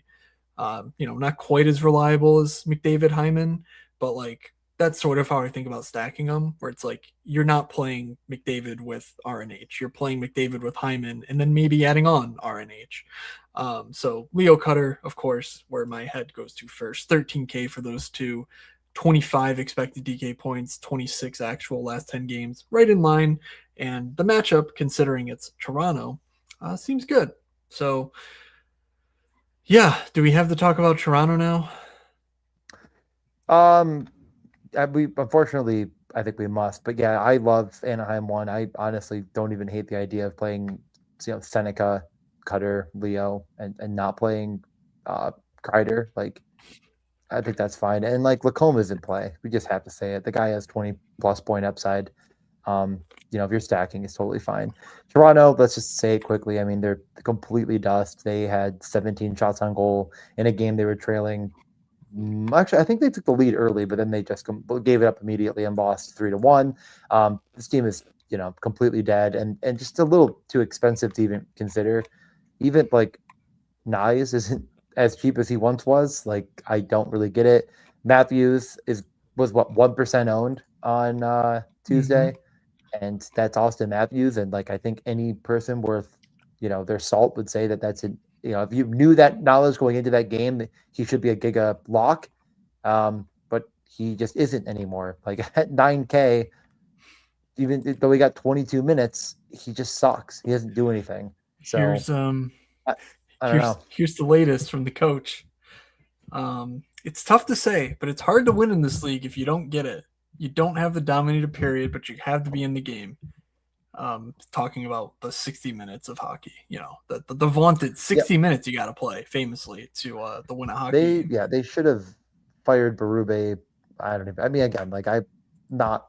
not quite as reliable as McDavid Hyman, but like that's sort of how I think about stacking them, where it's like you're not playing McDavid with RNH. You're playing McDavid with Hyman and then maybe adding on RNH. So Leo Cutter, of course, where my head goes to first. 13K for those two. 25 expected DK points, 26 actual last 10 games, right in line. And the matchup, considering it's Toronto, seems good. So, yeah, do we have to talk about Toronto now? We unfortunately, I think we must. But yeah, I love Anaheim 1. I honestly don't even hate the idea of playing, Seneca, Cutter, Leo, and not playing Kreider. Like, I think that's fine. And like Lacombe is in play. We just have to say it. The guy has 20+ point upside. If you're stacking, it's totally fine. Toronto, let's just say it quickly. I mean, they're completely dust. They had 17 shots on goal in a game they were trailing. Actually, I think they took the lead early, but then they just gave it up immediately and lost 3-1. This team is, completely dead and just a little too expensive to even consider. Even like Nyes isn't as cheap as he once was. Like, I don't really get it. Matthews was what 1% owned on Tuesday, and that's Austin Matthews. And like, I think any person worth their salt would say that that's if you knew that knowledge going into that game, he should be a giga lock. But he just isn't anymore. Like at 9K, even though he got 22 minutes, he just sucks. He doesn't do anything. So Here's I don't know. Here's the latest from the coach. It's tough to say, but it's hard to win in this league if you don't get it. You don't have the dominated period, but you have to be in the game. Talking about the 60 minutes of hockey, the vaunted 60 minutes you got to play famously to win a hockey game. Yeah, they should have fired Berube. I don't even. I mean, again, like I'm not,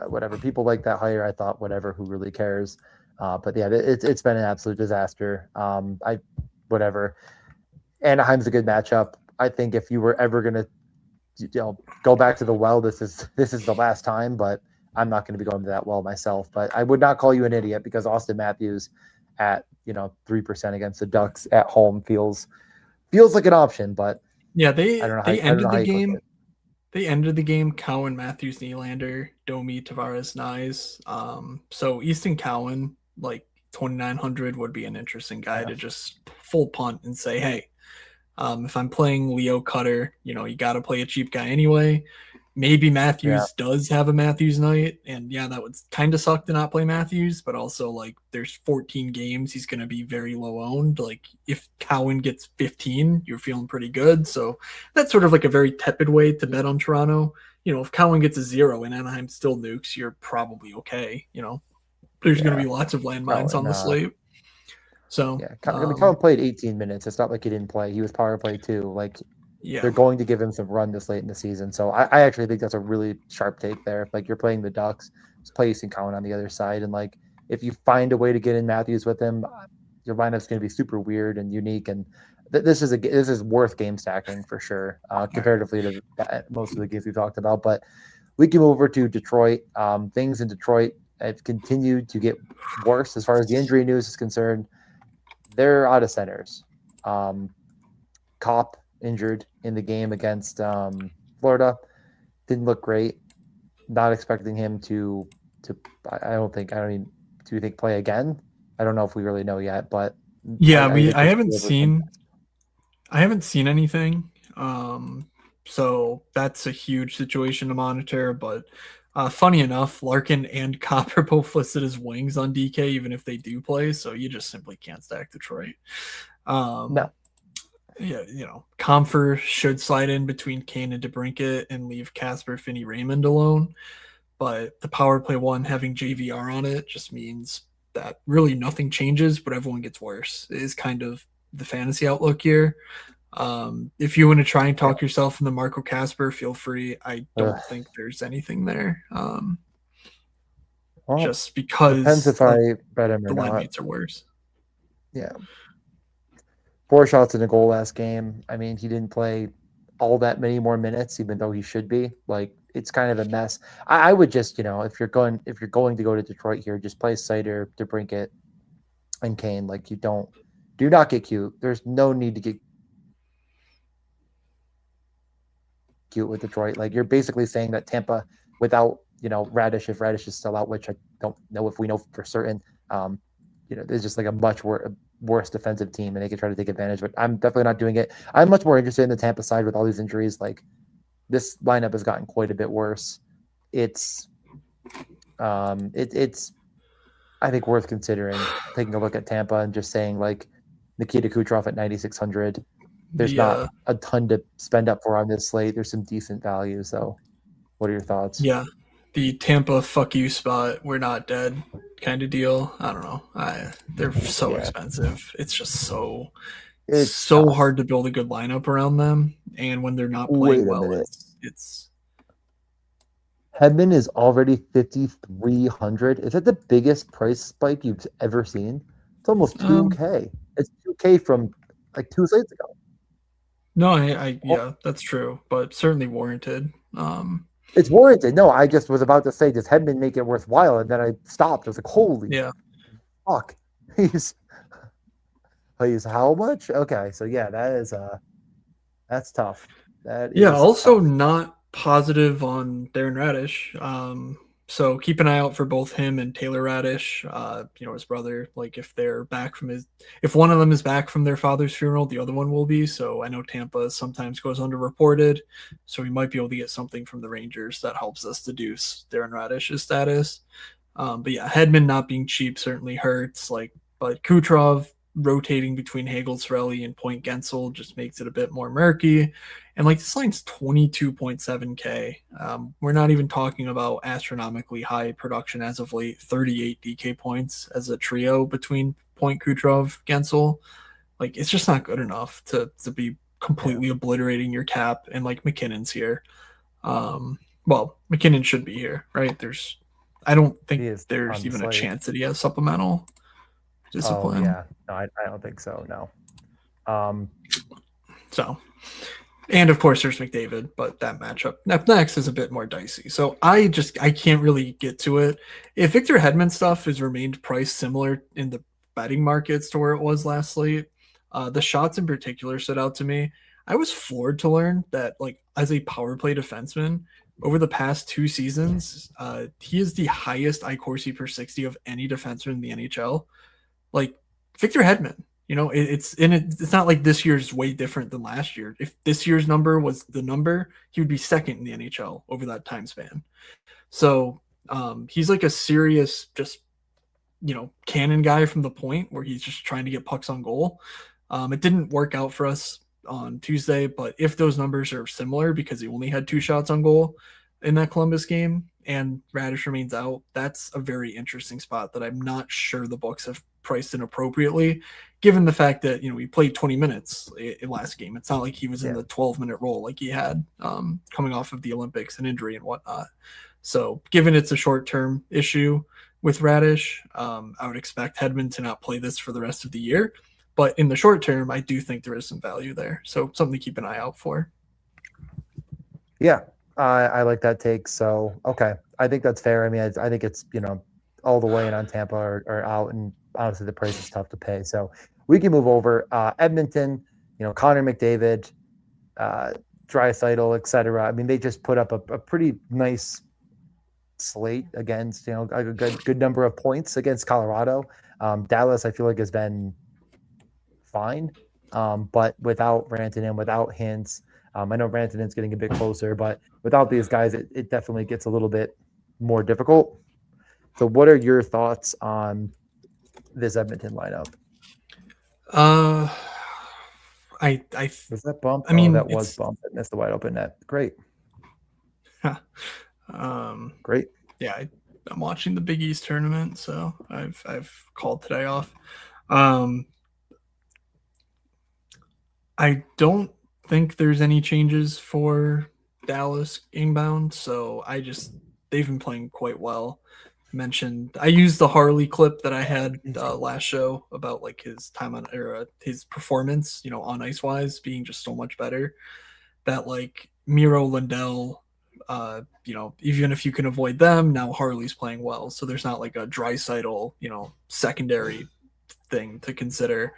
whatever people like that hire. I thought whatever, who really cares? But yeah, it's been an absolute disaster. Whatever. Anaheim's a good matchup. I think if you were ever gonna, go back to the well, this is the last time. But I'm not going to be going to that well myself. But I would not call you an idiot because Austin Matthews at 3% against the Ducks at home feels like an option. But yeah, they ended the game. They ended the game. Cowan, Matthews, Nylander, Domi, Tavares, Nyes. So Easton Cowan, like 2,900, would be an interesting guy to just full punt and say, hey, if I'm playing Leo Cutter, you got to play a cheap guy anyway. Maybe Matthews does have a Matthews night, and that would kind of suck to not play Matthews, but also like there's 14 games, he's going to be very low owned. Like if Cowan gets 15, you're feeling pretty good. So that's sort of like a very tepid way to bet on Toronto. If Cowan gets a 0 and Anaheim still nukes, you're probably okay. There's going to be lots of landmines on the slate. So Cowan played 18 minutes. It's not like he didn't play. He was power play too. Like, they're going to give him some run this late in the season. So I actually think that's a really sharp take there. Like you're playing the Ducks, just play Easton Cowan on the other side. And like, if you find a way to get in Matthews with him, your lineup's going to be super weird and unique. And this is worth game stacking for sure, comparatively to most of the games we talked about. But we can move over to Detroit. Things in Detroit have continued to get worse as far as the injury news is concerned. They're out of centers. Kopp injured in the game against Florida. Didn't look great. Not expecting him to. I don't mean, do you think play again? I don't know if we really know yet, but Yeah, I think I this haven't feels like some- seen anything. So that's a huge situation to monitor. But funny enough, Larkin and Kopp are both listed as wings on DK, even if they do play. So you just simply can't stack Detroit. no. Yeah, Comfer should slide in between Kane and DeBrincat and leave Casper, Finney, Raymond alone. But the power play one having JVR on it just means that really nothing changes, but everyone gets worse. It is kind of the fantasy outlook here. If you want to try and talk yourself into Marco Casper, feel free. I don't think there's anything there. Well, just because depends if I bet him or the line not. mates are worse. Yeah. 4 shots in a goal last game. I mean, he didn't play all that many more minutes, even though he should be. Like, it's kind of a mess. I would just, if you're going to go to Detroit here, just play Sider, DeBrincat, and Kane. Like, do not get cute. There's no need to get cute with Detroit. Like, you're basically saying that Tampa, without Radish, if Radish is still out, which I don't know if we know for certain, there's just like a much worse defensive team, and they can try to take advantage. But I'm definitely not doing it. I'm much more interested in the Tampa side with all these injuries. Like, this lineup has gotten quite a bit worse. It's I think worth considering taking a look at Tampa and just saying like Nikita Kucherov at 9,600. There's not a ton to spend up for on this slate. There's some decent value. So, what are your thoughts? Yeah, the Tampa fuck you spot, we're not dead kind of deal. I don't know. They're so expensive. It's just so tough. Hard to build a good lineup around them. And when they're not playing well, it's Hedman is already 5,300. Is that the biggest price spike you've ever seen? It's almost 2K. It's 2K from like 2 slates ago. No, yeah, that's true, but certainly warranted. It's warranted. No, I just was about to say, does Hedman make it worthwhile? And then I stopped. I was like, holy fuck. He's how much? Okay, so yeah, that's tough. That is also tough. Not positive on Darren Radish. So keep an eye out for both him and Taylor Radish, his brother. Like if one of them is back from their father's funeral, the other one will be. So I know Tampa sometimes goes underreported, so we might be able to get something from the Rangers that helps us deduce Darren Radish's status. But yeah, Hedman not being cheap certainly hurts. But Kucherov rotating between Hagel, Cirelli, and Point Gensel just makes it a bit more murky. And this line's 22.7K. We're not even talking about astronomically high production as of late, 38 DK points as a trio between Point, Kucherov, Gensel. It's just not good enough to be completely obliterating your cap. And McKinnon's here. McKinnon should be here, right? I don't think there's even a chance that he has supplemental discipline. Oh, yeah. No, I don't think so, no. And of course there's McDavid, but that matchup next is a bit more dicey. So I can't really get to it. If Victor Hedman stuff has remained priced similar in the betting markets to where it was last slate, the shots in particular stood out to me. I was floored to learn that as a power play defenseman over the past 2 seasons, he is the highest iCorsi per 60 of any defenseman in the NHL. Victor Hedman, it's not like this year's way different than last year. If this year's number was the number, he would be second in the NHL over that time span. So he's a serious, just, cannon guy from the point where he's just trying to get pucks on goal. It didn't work out for us on Tuesday, but if those numbers are similar because he only had 2 shots on goal in that Columbus game and Radish remains out, that's a very interesting spot that I'm not sure the books have priced inappropriately, given the fact that he played 20 minutes in last game. It's not like he was in the 12-minute role like he had coming off of the Olympics and injury and whatnot. So given it's a short-term issue with Radish, I would expect Hedman to not play this for the rest of the year. But in the short term, I do think there is some value there. So something to keep an eye out for. Yeah, I like that take. So, okay. I think that's fair. I mean, I think it's, all the way in on Tampa or out, and honestly, the price is tough to pay. So we can move over. Edmonton, Connor McDavid, Draisaitl, etc. I mean, they just put up a pretty nice slate against a good number of points against Colorado. Dallas, I feel like, has been fine, but without Rantanen, without Hintz, I know Rantanen's getting a bit closer, but without these guys, it definitely gets a little bit more difficult. So, what are your thoughts on this Edmonton lineup? Was that bump? I mean, that was bump. It missed the wide open net. Great. Great. Yeah, I'm watching the Big East tournament, so I've called today off. I don't think there's any changes for Dallas inbound, so they've been playing quite well. I used the Harley clip that I had last show about like his time on his performance, on ice wise being just so much better. That like Miro, Lindell, even if you can avoid them, now Harley's playing well, so there's not like a Draisaitl, secondary thing to consider.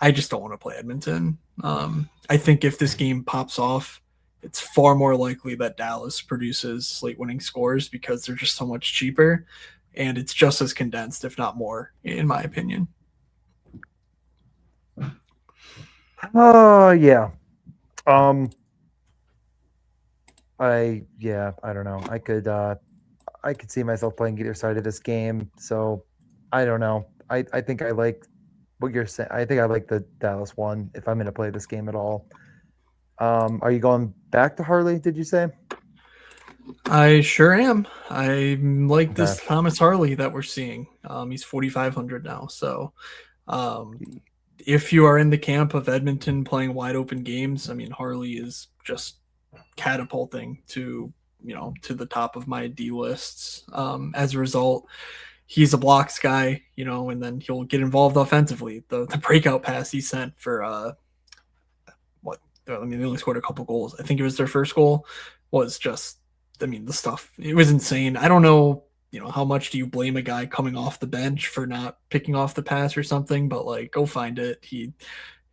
I just don't want to play Edmonton. I think if this game pops off, it's far more likely that Dallas produces slate winning scores because they're just so much cheaper, and it's just as condensed, if not more, in my opinion. Yeah. I don't know. I could see myself playing either side of this game. So I don't know. I think I like what you're saying. I think I like the Dallas one if I'm going to play this game at all. Are you going back to Harley, did you say? I sure am. I like this Thomas Harley that we're seeing. He's 4,500 now. So if you are in the camp of Edmonton playing wide open games, I mean, Harley is just catapulting to the top of my D lists. As a result, he's a blocks guy, and then he'll get involved offensively. The breakout pass he sent for they only scored a couple goals. I think it was their first goal. Was just, the stuff. It was insane. I don't know, how much do you blame a guy coming off the bench for not picking off the pass or something? But like, go find it.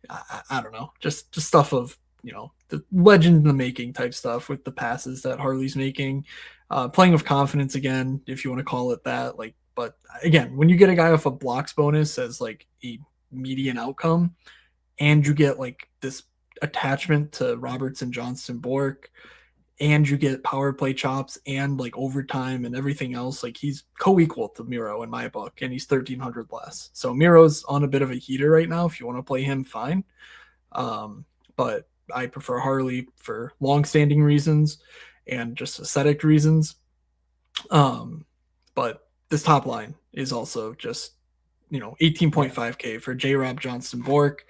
I don't know, just stuff of the legend in the making type stuff with the passes that Harley's making, playing with confidence again, if you want to call it that. Like, but again, when you get a guy off a blocks bonus as like a median outcome, and you get like this attachment to Roberts and Johnston Bork, and you get power play chops and like overtime and everything else, like he's co-equal to Miro in my book, and he's 1,300 less. So Miro's on a bit of a heater right now. If you want to play him, fine. But I prefer Harley for long-standing reasons and just aesthetic reasons. But this top line is also just, 18.5K for J-Rob Johnston Bork.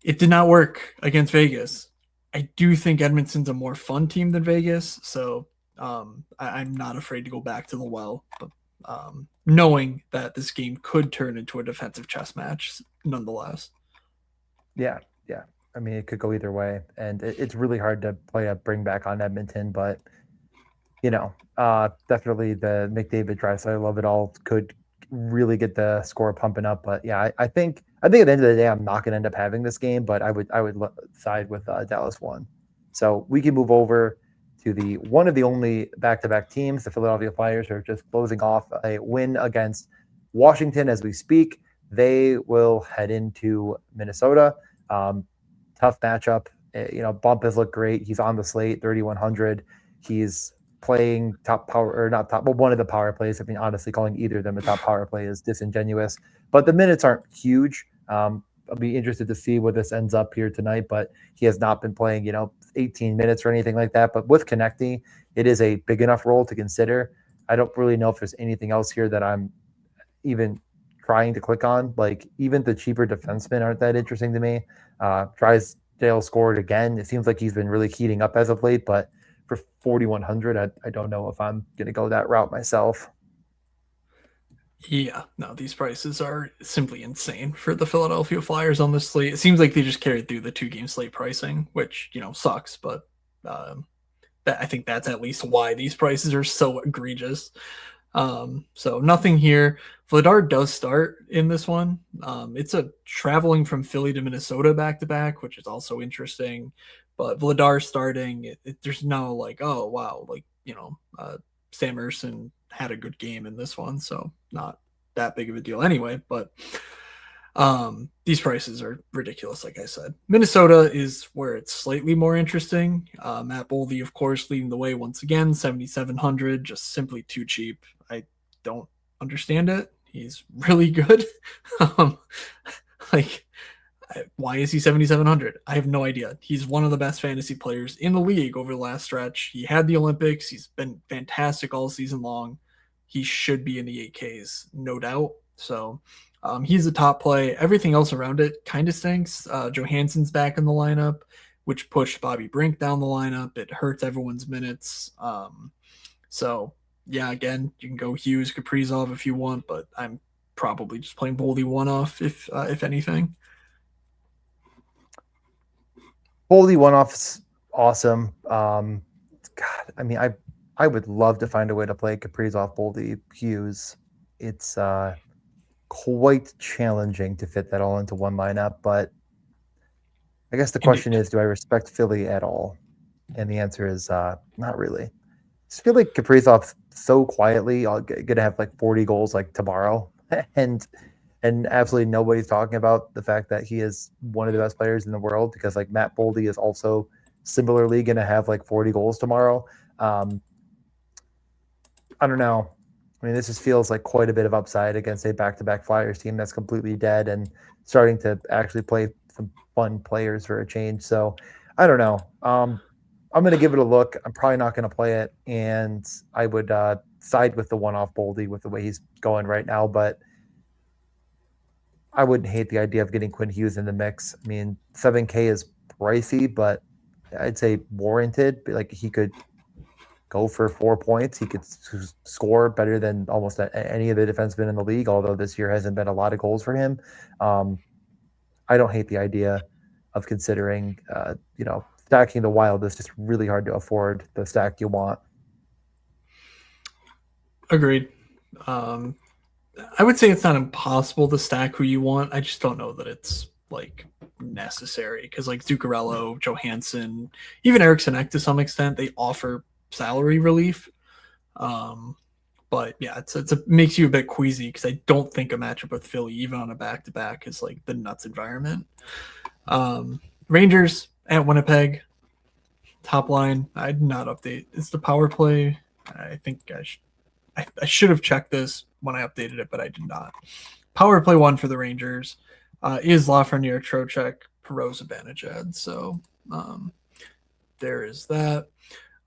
It did not work against Vegas. I do think Edmonton's a more fun team than Vegas, so I'm not afraid to go back to the well, but knowing that this game could turn into a defensive chess match nonetheless. Yeah. I mean, it could go either way, and it's really hard to play a bring back on Edmonton, but definitely the McDavid Draisaitl of it all could really get the score pumping up. But yeah, I think at the end of the day, I'm not going to end up having this game, but I would side with Dallas one. So we can move over to the one of the only back-to-back teams. The Philadelphia Flyers are just closing off a win against Washington as we speak. They will head into Minnesota. Tough matchup. Bump has looked great. He's on the slate, 3,100. He's playing top power, or not top, but one of the power plays. I mean, honestly, calling either of them a top power play is disingenuous. But the minutes aren't huge. I'll be interested to see where this ends up here tonight. But he has not been playing, 18 minutes or anything like that. But with Konechny, it is a big enough role to consider. I don't really know if there's anything else here that I'm even trying to click on. Like, even the cheaper defensemen aren't that interesting to me. Drysdale scored again. It seems like he's been really heating up as of late, but for 4,100, I don't know if I'm going to go that route myself. Yeah, no, these prices are simply insane for the Philadelphia Flyers on this slate. It seems like they just carried through the 2-game slate pricing, which, sucks, but I think that's at least why these prices are so egregious. So nothing here. Vladar does start in this one. It's a traveling from Philly to Minnesota back to back, which is also interesting. But Vladar starting, there's no like, oh wow, like Sam Erson had a good game in this one, so not that big of a deal anyway. But these prices are ridiculous, like I said. Minnesota is where it's slightly more interesting. Matt Boldy, of course, leading the way once again, 7,700, just simply too cheap. I don't understand it. He's really good. um, like, why is he 7,700? I have no idea. He's one of the best fantasy players in the league over the last stretch. He had the Olympics. He's been fantastic all season long. He should be in the 8Ks, no doubt. So he's a top play. Everything else around it kind of stinks. Johansson's back in the lineup, which pushed Bobby Brink down the lineup. It hurts everyone's minutes. So yeah, again, you can go Hughes, Kaprizov if you want, but I'm probably just playing Boldy one off if anything. Boldy one off's awesome. God, I mean, I would love to find a way to play Kaprizov, Boldy, Hughes. It's quite challenging to fit that all into one lineup, but I guess the question is, do I respect Philly at all? And the answer is not really. I just feel like Kaprizov's so quietly going to have like 40 goals like tomorrow, and absolutely nobody's talking about the fact that he is one of the best players in the world, because like Matt Boldy is also similarly going to have like 40 goals tomorrow. I don't know. I mean, this just feels like quite a bit of upside against a back-to-back Flyers team that's completely dead and starting to actually play some fun players for a change. So I don't know. I'm going to give it a look. I'm probably not going to play it, and I would side with the one-off Boldy with the way he's going right now, but I wouldn't hate the idea of getting Quinn Hughes in the mix. I mean, 7K is pricey, but I'd say warranted. Like, he could go for 4 points. He could score better than almost any of the defensemen in the league, although this year hasn't been a lot of goals for him. I don't hate the idea of considering, stacking the Wild. Is just really hard to afford the stack you want. Agreed. I would say it's not impossible to stack who you want. I just don't know that it's like necessary, because like Zuccarello, Johansson, even Eriksson Ek to some extent, they offer salary relief. But yeah, it makes you a bit queasy, because I don't think a matchup with Philly, even on a back-to-back, is like the nuts environment. Rangers at Winnipeg, top line. I'd not update. It's the power play. I think I should have checked this when I updated it, but I did not. Power play one for the Rangers is Lafreniere, Trocheck, Perot, Zibanejad. So there is that.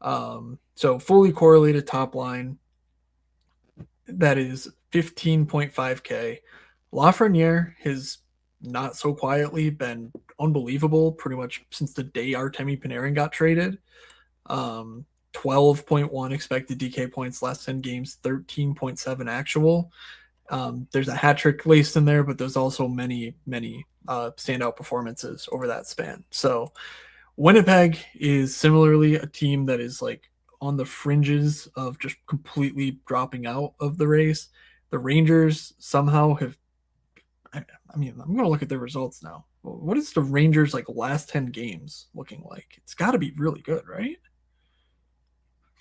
So fully correlated top line, that is 15.5K. Lafreniere has not so quietly been unbelievable pretty much since the day Artemi Panarin got traded. 12.1 expected DK points last 10 games, 13.7 actual. There's a hat trick laced in there, but there's also many standout performances over that span. So Winnipeg is similarly a team that is like on the fringes of just completely dropping out of the race. The Rangers somehow have, I mean, I'm going to look at their results now. What is the Rangers like last 10 games looking like? It's got to be really good, right?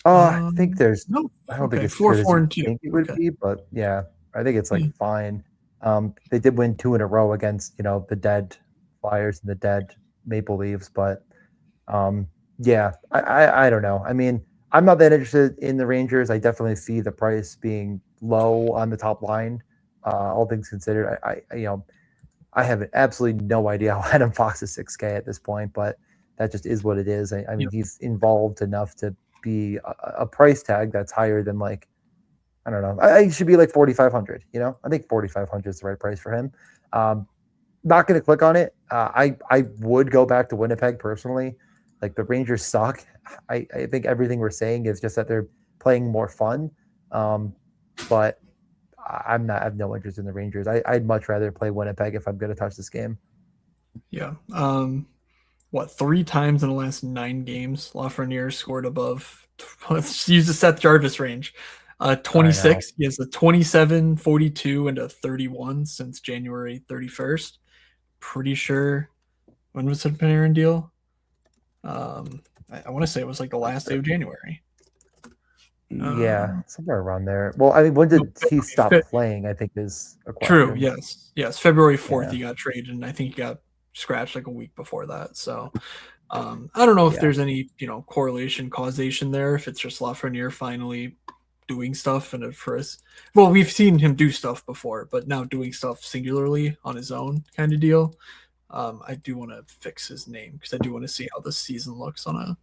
I think there's no. I don't think it's 4, good 4, as and 2. you think it would be, but yeah, I think it's like Yeah. fine. They did win 2 in a row against the dead Flyers and the dead Maple Leafs, but yeah, I don't know. I mean, I'm not that interested in the Rangers. I definitely see the price being low on the top line. All things considered, I have absolutely no idea how Adam Fox is 6K at this point, but that just is what it is. I mean, he's involved enough to be a price tag that's higher than like, I don't know. I should be like 4,500. I think 4,500 is the right price for him. Not going to click on it. I would go back to Winnipeg personally. Like, the Rangers suck. I think everything we're saying is just that they're playing more fun. But I have no interest in the Rangers. I'd much rather play Winnipeg if I'm going to touch this game. Yeah. 3 times in the last 9 games, Lafreniere scored above. Let's use the Seth Jarvis range. 26. He has a 27, 42, and a 31 since January 31st. Pretty sure. When was the Panarin deal? I want to say it was like the last day of January. Yeah, somewhere around there. Well, I mean, when did he stop playing? I think is a question. True. Yes. February 4th, he got traded, and I think he got scratched like a week before that. So, I don't know if there's any correlation, causation there. If it's just Lafreniere finally doing stuff, and well, we've seen him do stuff before, but now doing stuff singularly on his own kind of deal. I do want to fix his name because I do want to see how this season looks on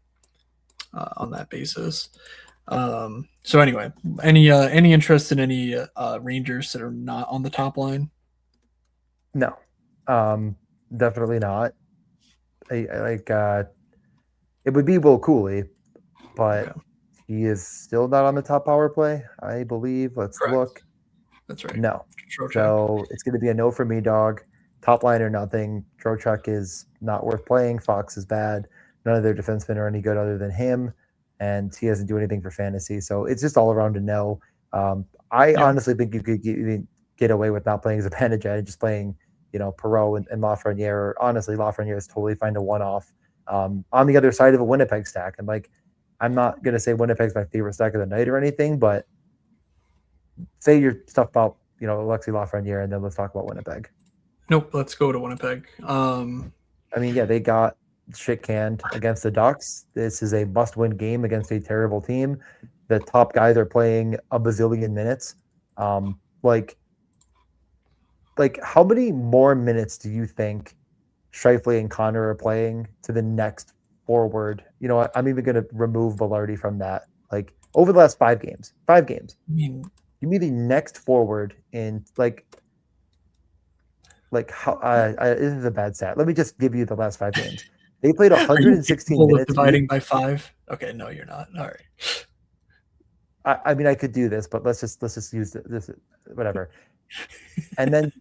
that basis. So anyway, any interest in any Rangers that are not on the top line? No, definitely not. It would be Will Cooley, but he is still not on the top power play, I believe. Let's look. That's right. No. Trocheck. So it's going to be a no for me, dog. Top line or nothing. Trocheck is not worth playing. Fox is bad. None of their defensemen are any good other than him, and he doesn't do anything for fantasy. So it's just all around a no. I honestly think you could get away with not playing as a Zibanejad and just playing, Perreault and Lafreniere. Honestly, Lafreniere is totally fine to one-off. On the other side of a Winnipeg stack. And I'm not going to say Winnipeg's my favorite stack of the night or anything, but say your stuff about, Alexis Lafreniere, and then let's talk about Winnipeg. Nope, let's go to Winnipeg. They got shit canned against the Ducks. This is a must-win game against a terrible team. The top guys are playing a bazillion minutes. How many more minutes do you think Scheifele and Connor are playing to the next forward? You know what? I'm even going to remove Velarde from that. Over the last 5 games. I mean, give me the next forward in this is a bad stat. Let me just give you the last 5 games. They played 116 minutes. Dividing by 5. Okay, no, you're not. All right. I mean, I could do this, but let's just use this, whatever. And then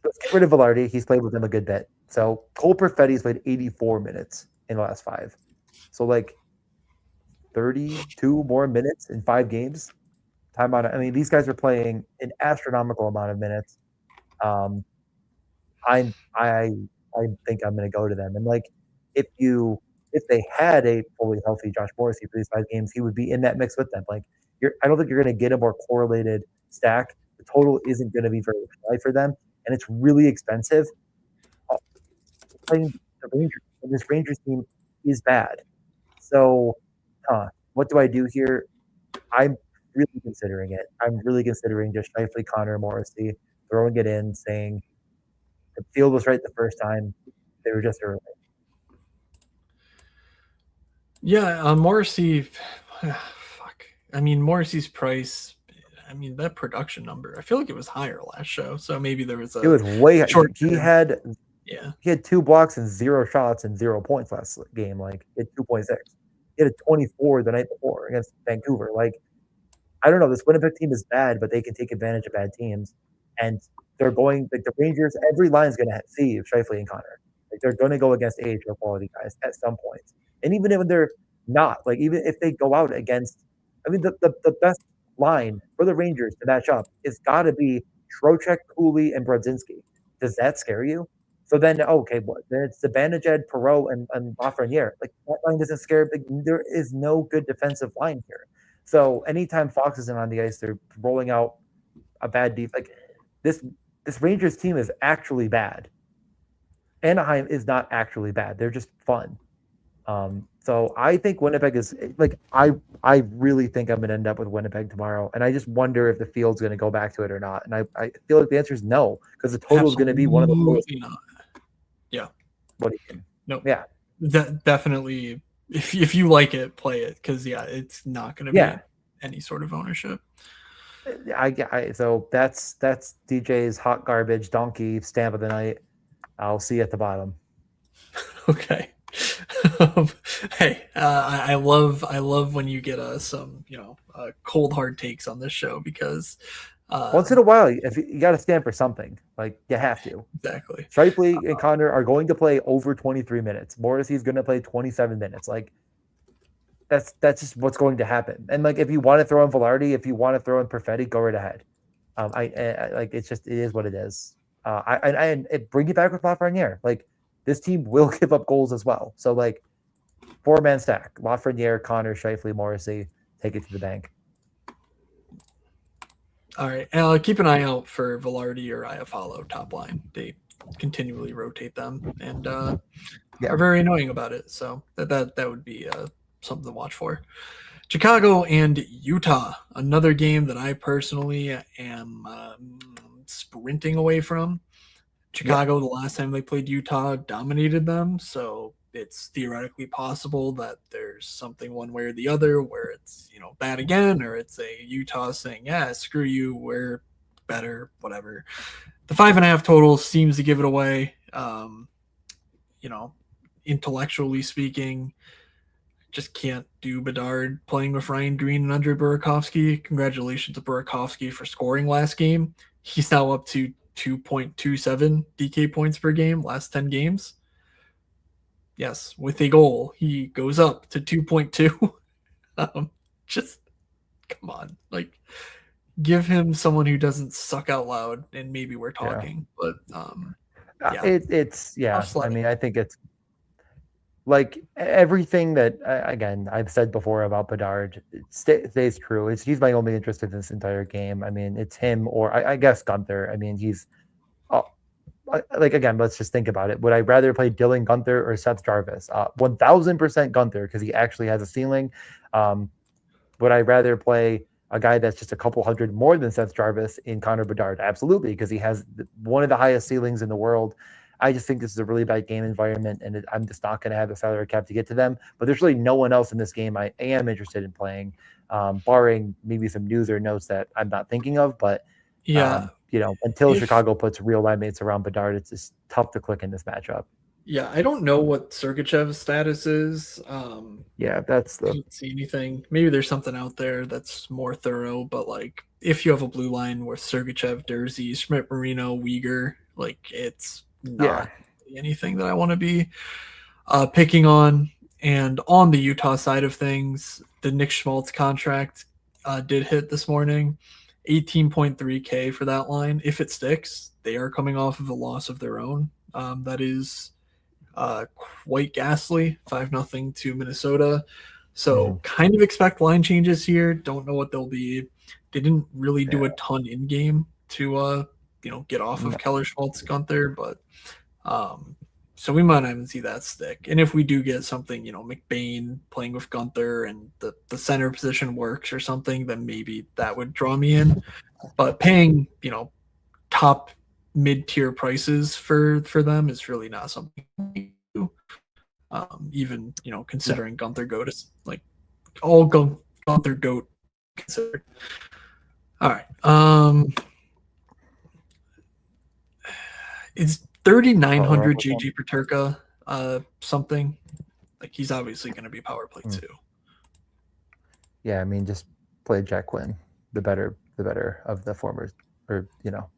let's get rid of Velarde. He's played with them a good bit. So Cole Perfetti's played 84 minutes in the last 5. So 32 more minutes in 5 games. Timeout. I mean, these guys are playing an astronomical amount of minutes. I think I'm going to go to them. And if they had a fully healthy Josh Morrissey for these 5 games, he would be in that mix with them. I don't think you're going to get a more correlated stack. The total isn't going to be very high for them, and it's really expensive. Playing the Rangers, and this Rangers team is bad. So, what do I do here? I'm really considering it. I'm really considering just Scheifele, Connor, Morrissey, throwing it in, saying the field was right the first time. They were just early. Yeah, Morrissey. Fuck. I mean, Morrissey's price. I mean, that production number. I feel like it was higher last show, so maybe there was a. It was way short. He had 2 blocks and 0 shots and 0 points last game. He had 2.6. He had a 24 the night before against Vancouver. I don't know. This Winnipeg team is bad, but they can take advantage of bad teams. And they're going the Rangers. Every line is going to see Scheifele and Connor. They're going to go against AHL quality guys at some point. And even if they're not, even if they go out against, I mean, the best line for the Rangers to match up is got to be Trocheck, Cooley, and Brodzinski. Does that scare you? So then, okay, what? Then it's Zibanejad, Perreault, and Lafreniere. That line doesn't scare. There is no good defensive line here. So anytime Fox isn't on the ice, they're rolling out a bad defense. This Rangers team is actually bad. Anaheim is not actually bad. They're just fun. So I think Winnipeg is I really think I'm going to end up with Winnipeg tomorrow. And I just wonder if the field's going to go back to it or not. And I feel like the answer is no, because the total is going to be one of the lowest. Not. Yeah. What do you think? No. Yeah. That definitely, if you like it, play it. Because, it's not going to be any sort of ownership. So that's DJ's hot garbage donkey stamp of the night. I'll see you at the bottom. Okay. Hey, I love when you get some cold hard takes on this show, because once in a while, if you got to stand for something, you have to. Exactly. Scheifele and Connor are going to play over 23 minutes. Morrissey's going to play 27 minutes. that's just what's going to happen. And like, if you want to throw in Velarde, if you want to throw in Perfetti, go right ahead. I like, it is what it is. It bring it back with Lafreniere. Like, this team will give up goals as well. So like, 4-man stack: Lafreniere, Connor, Scheifele, Morrissey. Take it to the bank. All right, keep an eye out for Velarde or Iafallo top line. They continually rotate them and are very annoying about it. So that would be something to watch for. Chicago and Utah, another game that I personally am sprinting away from. Chicago, the last time they played Utah, dominated them, so it's theoretically possible that there's something one way or the other where it's, bad again, or it's a Utah saying, yeah, screw you, we're better, whatever. The 5.5 total seems to give it away. Intellectually speaking, just can't do Bedard playing with Ryan Green and Andre Burakovsky. Congratulations to Burakovsky for scoring last game. He's now up to 2.27 DK points per game last 10 games. Yes, with a goal, he goes up to 2.2. Just come on, like, give him someone who doesn't suck out loud, and maybe we're talking. But I mean, I think it's like everything that, again, I've said before about Bedard, it stays true. He's my only interest in this entire game. I mean, it's him or I guess Gunther. I mean, he's like, again, let's just think about it. Would I rather play Dylan Gunther or Seth Jarvis? 1000% Gunther, because he actually has a ceiling. Would I rather play a guy that's just a couple hundred more than Seth Jarvis in Connor Bedard? Absolutely, because he has one of the highest ceilings in the world. I just think this is a really bad game environment, and I'm just not going to have the salary cap to get to them. But there's really no one else in this game I am interested in playing, barring maybe some news or notes that I'm not thinking of. But until Chicago puts real line mates around Bedard, it's just tough to click in this matchup. Yeah, I don't know what Sergachev's status is. I didn't see anything. Maybe there's something out there that's more thorough, but like, if you have a blue line with Sergachev, Dersey, Schmidt, Marino, Uyghur, like, it's not anything that I want to be picking on. And on the Utah side of things, the Nick Schmaltz contract did hit this morning. 18.3K for that line. If it sticks, they are coming off of a loss of their own. That is quite ghastly. 5-0 to Minnesota. So kind of expect line changes here. Don't know what they'll be. They didn't really do a ton in game to get off of Keller, Schmaltz, Gunther, but so we might not even see that stick. And if we do get something, McBain playing with Gunther and the center position works or something, then maybe that would draw me in. But paying, top mid-tier prices for them is really not something we do. Even, considering Gunther Goat is like all Gunther Goat considered. All right. Is 3,900 JG Paterka something? Like, he's obviously going to be power play too. Yeah, I mean, just play Jack Quinn, the better of the formers, or no,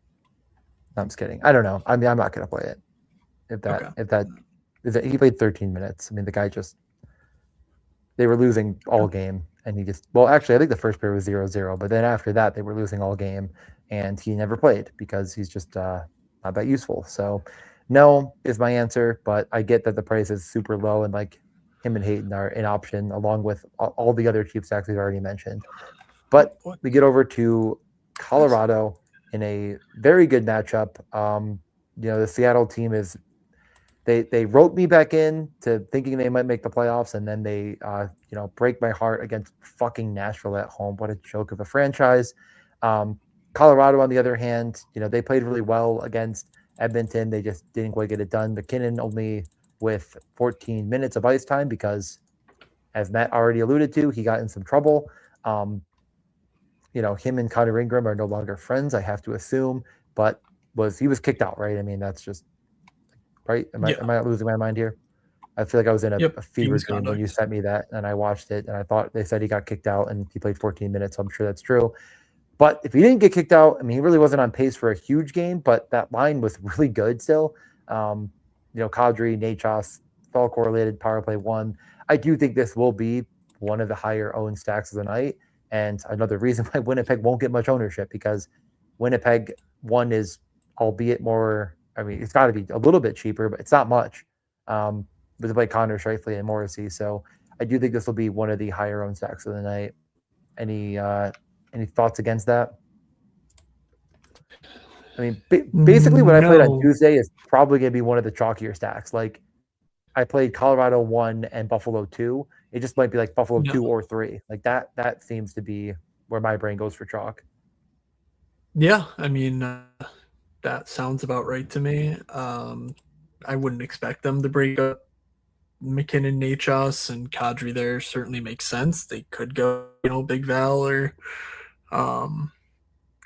I'm just kidding. I don't know. I mean, I'm not going to play it. If he played 13 minutes. I mean, the guy they were losing all game, and actually, I think the first period was 0-0, but then after that, they were losing all game, and he never played because he's just not that useful. So no is my answer, but I get that the price is super low, and like, him and Hayton are an option along with all the other cheap stacks we've already mentioned. But we get over to Colorado in a very good matchup. The Seattle team they wrote me back in to thinking they might make the playoffs, and then they break my heart against fucking Nashville at home. What a joke of a franchise. Colorado, on the other hand, they played really well against Edmonton. They just didn't quite get it done. McKinnon only with 14 minutes of ice time because, as Matt already alluded to, he got in some trouble. Him and Connor Ingram are no longer friends, I have to assume, but he was kicked out, right? I mean, that's just right. Am I not losing my mind here? I feel like I was in a fever dream when you sent me that, and I watched it, and I thought they said he got kicked out and he played 14 minutes, so I'm sure that's true. But if he didn't get kicked out, I mean, he really wasn't on pace for a huge game, but that line was really good still. Kadri, Nachos, all correlated, power play 1. I do think this will be one of the higher owned stacks of the night, and another reason why Winnipeg won't get much ownership, because Winnipeg one is, albeit more, I mean, it's got to be a little bit cheaper, but it's not much. But to play Connor, Shifley, and Morrissey, so I do think this will be one of the higher owned stacks of the night. Any thoughts against that? I mean, basically what I played on Tuesday is probably going to be one of the chalkier stacks. Like, I played Colorado 1 and Buffalo 2. It just might be like Buffalo 2 or 3. Like that seems to be where my brain goes for chalk. Yeah, I mean, that sounds about right to me. I wouldn't expect them to break up McKinnon, Nachos, and Kadri there. Certainly makes sense. They could go, Big Val or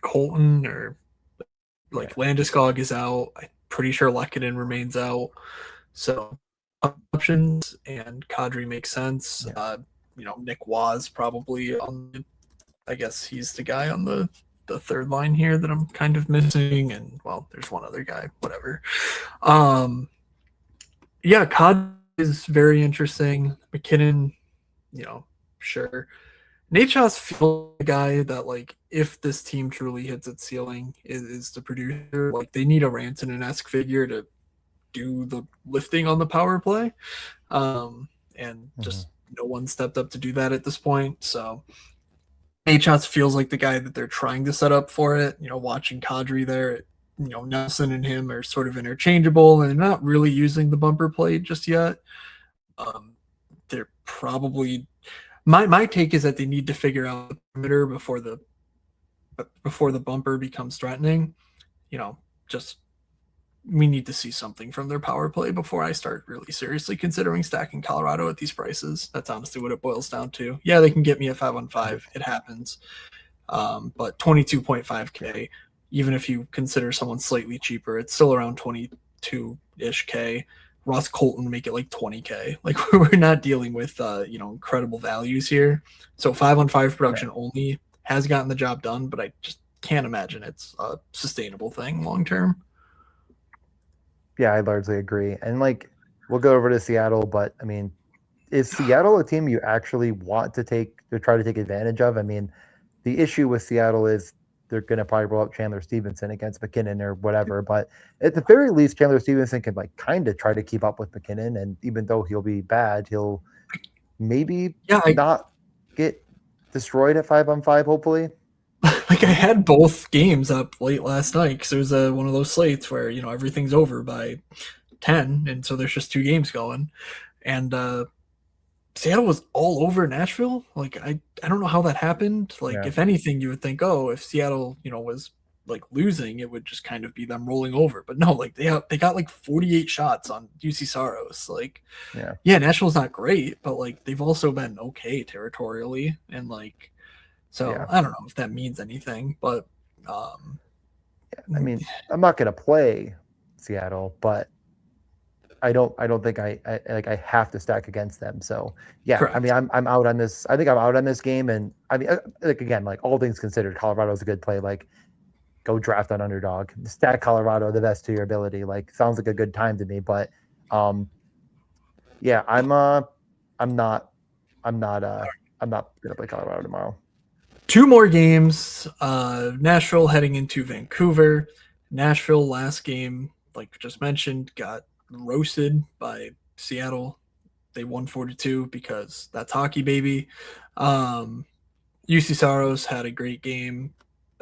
Colton, or like Landeskog is out. I'm pretty sure Lehkonen remains out. So options, and Kadri makes sense. Yeah. Nick Waz probably I guess he's the guy on the third line here that I'm kind of missing, and well, there's one other guy, whatever. Kadri is very interesting. McKinnon, sure. Nachos feels the guy that, like, if this team truly hits its ceiling, is the producer. Like, they need a Rantanen-esque figure to do the lifting on the power play. And just no one stepped up to do that at this point. So Nachos feels like the guy that they're trying to set up for it. Watching Kadri there, Nelson and him are sort of interchangeable, and they're not really using the bumper play just yet. They're probably... My take is that they need to figure out the perimeter before the bumper becomes threatening. Just we need to see something from their power play before I start really seriously considering stacking Colorado at these prices. That's honestly what it boils down to. Yeah, they can get me a 5-on-5. It happens. But 22.5K, even if you consider someone slightly cheaper, it's still around 22-ish K. Ross Colton make it like 20K. Like, we're not dealing with incredible values here. So 5-on-5 production only has gotten the job done, but I just can't imagine it's a sustainable thing long term. Yeah, I largely agree. And like, we'll go over to Seattle, but I mean, is Seattle a team you actually want to try to take advantage of? I mean, the issue with Seattle is they're going to probably roll up Chandler Stevenson against McKinnon or whatever. But at the very least, Chandler Stevenson can like kind of try to keep up with McKinnon. And even though he'll be bad, he'll maybe not get destroyed at 5-on-5, hopefully. Like, I had both games up late last night because it was one of those slates where, everything's over by 10. And so there's just 2 games going. And Seattle was all over Nashville. Like, I don't know how that happened. Like, if anything, you would think, if Seattle, was like losing, it would just kind of be them rolling over. But no, like they got like 48 shots on UC Saros. Like, Nashville's not great, but like they've also been okay territorially, and like, so I don't know if that means anything, but I mean, I'm not gonna play Seattle, but I don't think I have to stack against them. So correct. I mean, I'm out on this. I think I'm out on this game, and I mean, like, again, like, all things considered, Colorado's a good play. Like, go draft on underdog, stack Colorado the best to your ability. Like, sounds like a good time to me. But I'm not gonna play Colorado tomorrow. 2 more games. Nashville heading into Vancouver. Nashville last game, like just mentioned, got roasted by Seattle. They won 4-2 because that's hockey, baby. UC Saros had a great game.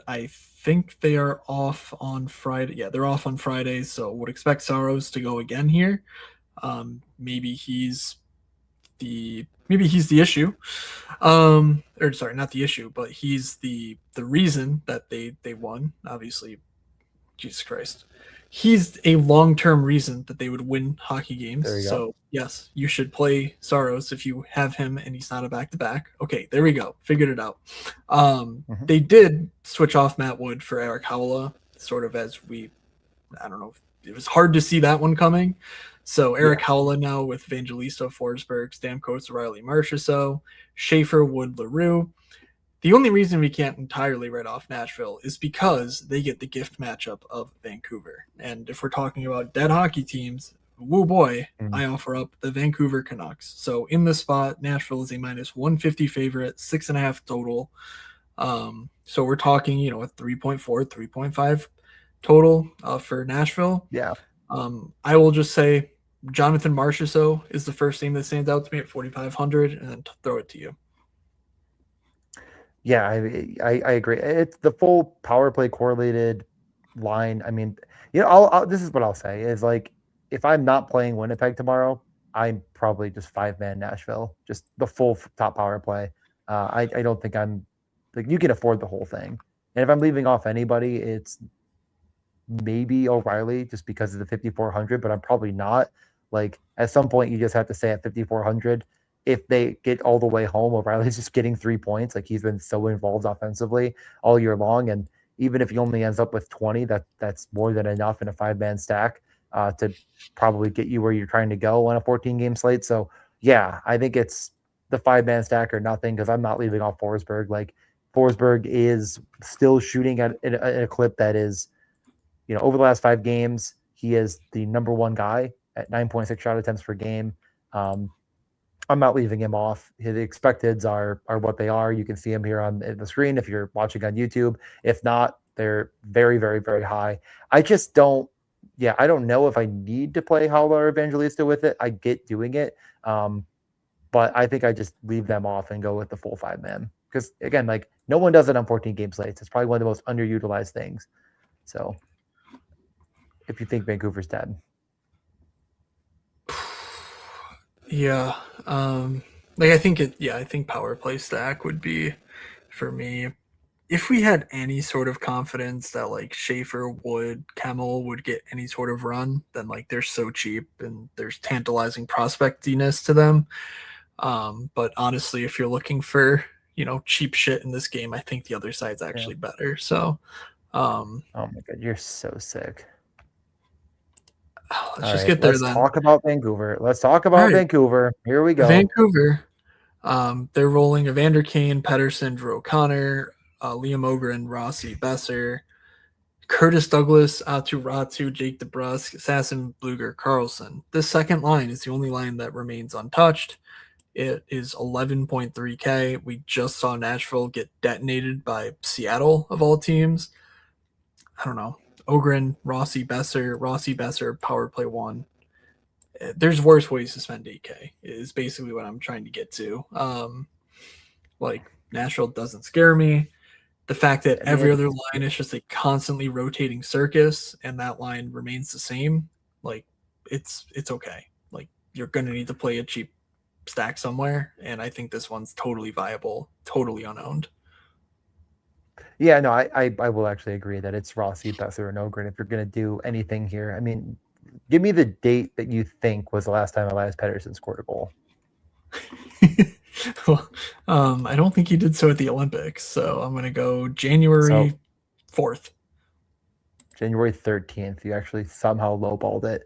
I think they are off on Friday. Yeah, they're off on Friday, so would expect Saros to go again here. Maybe he's the issue. Or sorry, not the issue, but he's the reason that they won. Obviously, Jesus Christ. He's a long-term reason that they would win hockey games. So, yes, you should play Saros if you have him and he's not a back-to-back. Okay, there we go. Figured it out. They did switch off Matt Wood for Eric Howla, sort of as I don't know, it was hard to see that one coming. So Eric Howla now with Evangelista, Forsberg, Stamkos, Riley, Marchessault, Schaefer, Wood, LaRue. The only reason we can't entirely write off Nashville is because they get the gift matchup of Vancouver. And if we're talking about dead hockey teams, woo boy, Mm. I offer up the Vancouver Canucks. So in this spot, Nashville is a minus 150 favorite, 6.5 total. So we're talking, a 3.4, 3.5 total for Nashville. Yeah. I will just say Jonathan Marchessault is the first name that stands out to me at 4,500, and then throw it to you. Yeah, I agree. It's the full power play correlated line. I mean, this is what I'll say is like, if I'm not playing Winnipeg tomorrow, I'm probably just 5-man Nashville, just the full top power play. I don't think I'm like, you can afford the whole thing. And if I'm leaving off anybody, it's maybe O'Reilly just because of the 5,400, but I'm probably not. Like, at some point, you just have to say at 5,400, if they get all the way home, O'Reilly's just getting 3 points. Like, he's been so involved offensively all year long. And even if he only ends up with 20, that's more than enough in a 5-man stack to probably get you where you're trying to go on a 14-game slate. So, yeah, I think it's the 5-man stack or nothing, because I'm not leaving off Forsberg. Like, Forsberg is still shooting at a clip that is, over the last 5 games, he is the number one guy at 9.6 shot attempts per game. I'm not leaving him off. His expecteds are what they are. You can see him here on the screen if you're watching on YouTube. If not, they're very, very, very high. I just don't. Yeah, I don't know if I need to play Howler or Evangelista with it. I get doing it, but I think I just leave them off and go with the full 5-man, because again, like, no one does it on 14 game slates. It's probably one of the most underutilized things. So, if you think Vancouver's dead. Yeah. I think power play stack would be for me. If we had any sort of confidence that like Schaefer, Wood, Kemmel would get any sort of run, then like they're so cheap and there's tantalizing prospectiness to them. But honestly, if you're looking for, cheap shit in this game, I think the other side's actually better. So oh my God, you're so sick. Let's just get there then. Let's talk about Vancouver. Here we go. Vancouver. They're rolling Evander Kane, Pedersen, Drew O'Connor, Liam Ogren, Rossi, Besser, Curtis Douglas, Atu Ratu, Jake DeBrusk, Assassin, Bluger, Carlson. This second line is the only line that remains untouched. It is 11.3K. We just saw Nashville get detonated by Seattle, of all teams. I don't know. Ogren, Rossi, Besser, power play 1. There's worse ways to spend 8K is basically what I'm trying to get to. Nashville doesn't scare me. The fact that every other line is just a constantly rotating circus and that line remains the same, it's okay. You're going to need to play a cheap stack somewhere, and I think this one's totally viable, totally unowned. Yeah, no, I will actually agree that it's Rossi, Besser, and Ogren if you're going to do anything here. I mean, give me the date that you think was the last time Elias Pettersson scored a goal. Well, I don't think he did so at the Olympics, so I'm going to go January 4th. January 13th. You actually somehow lowballed it.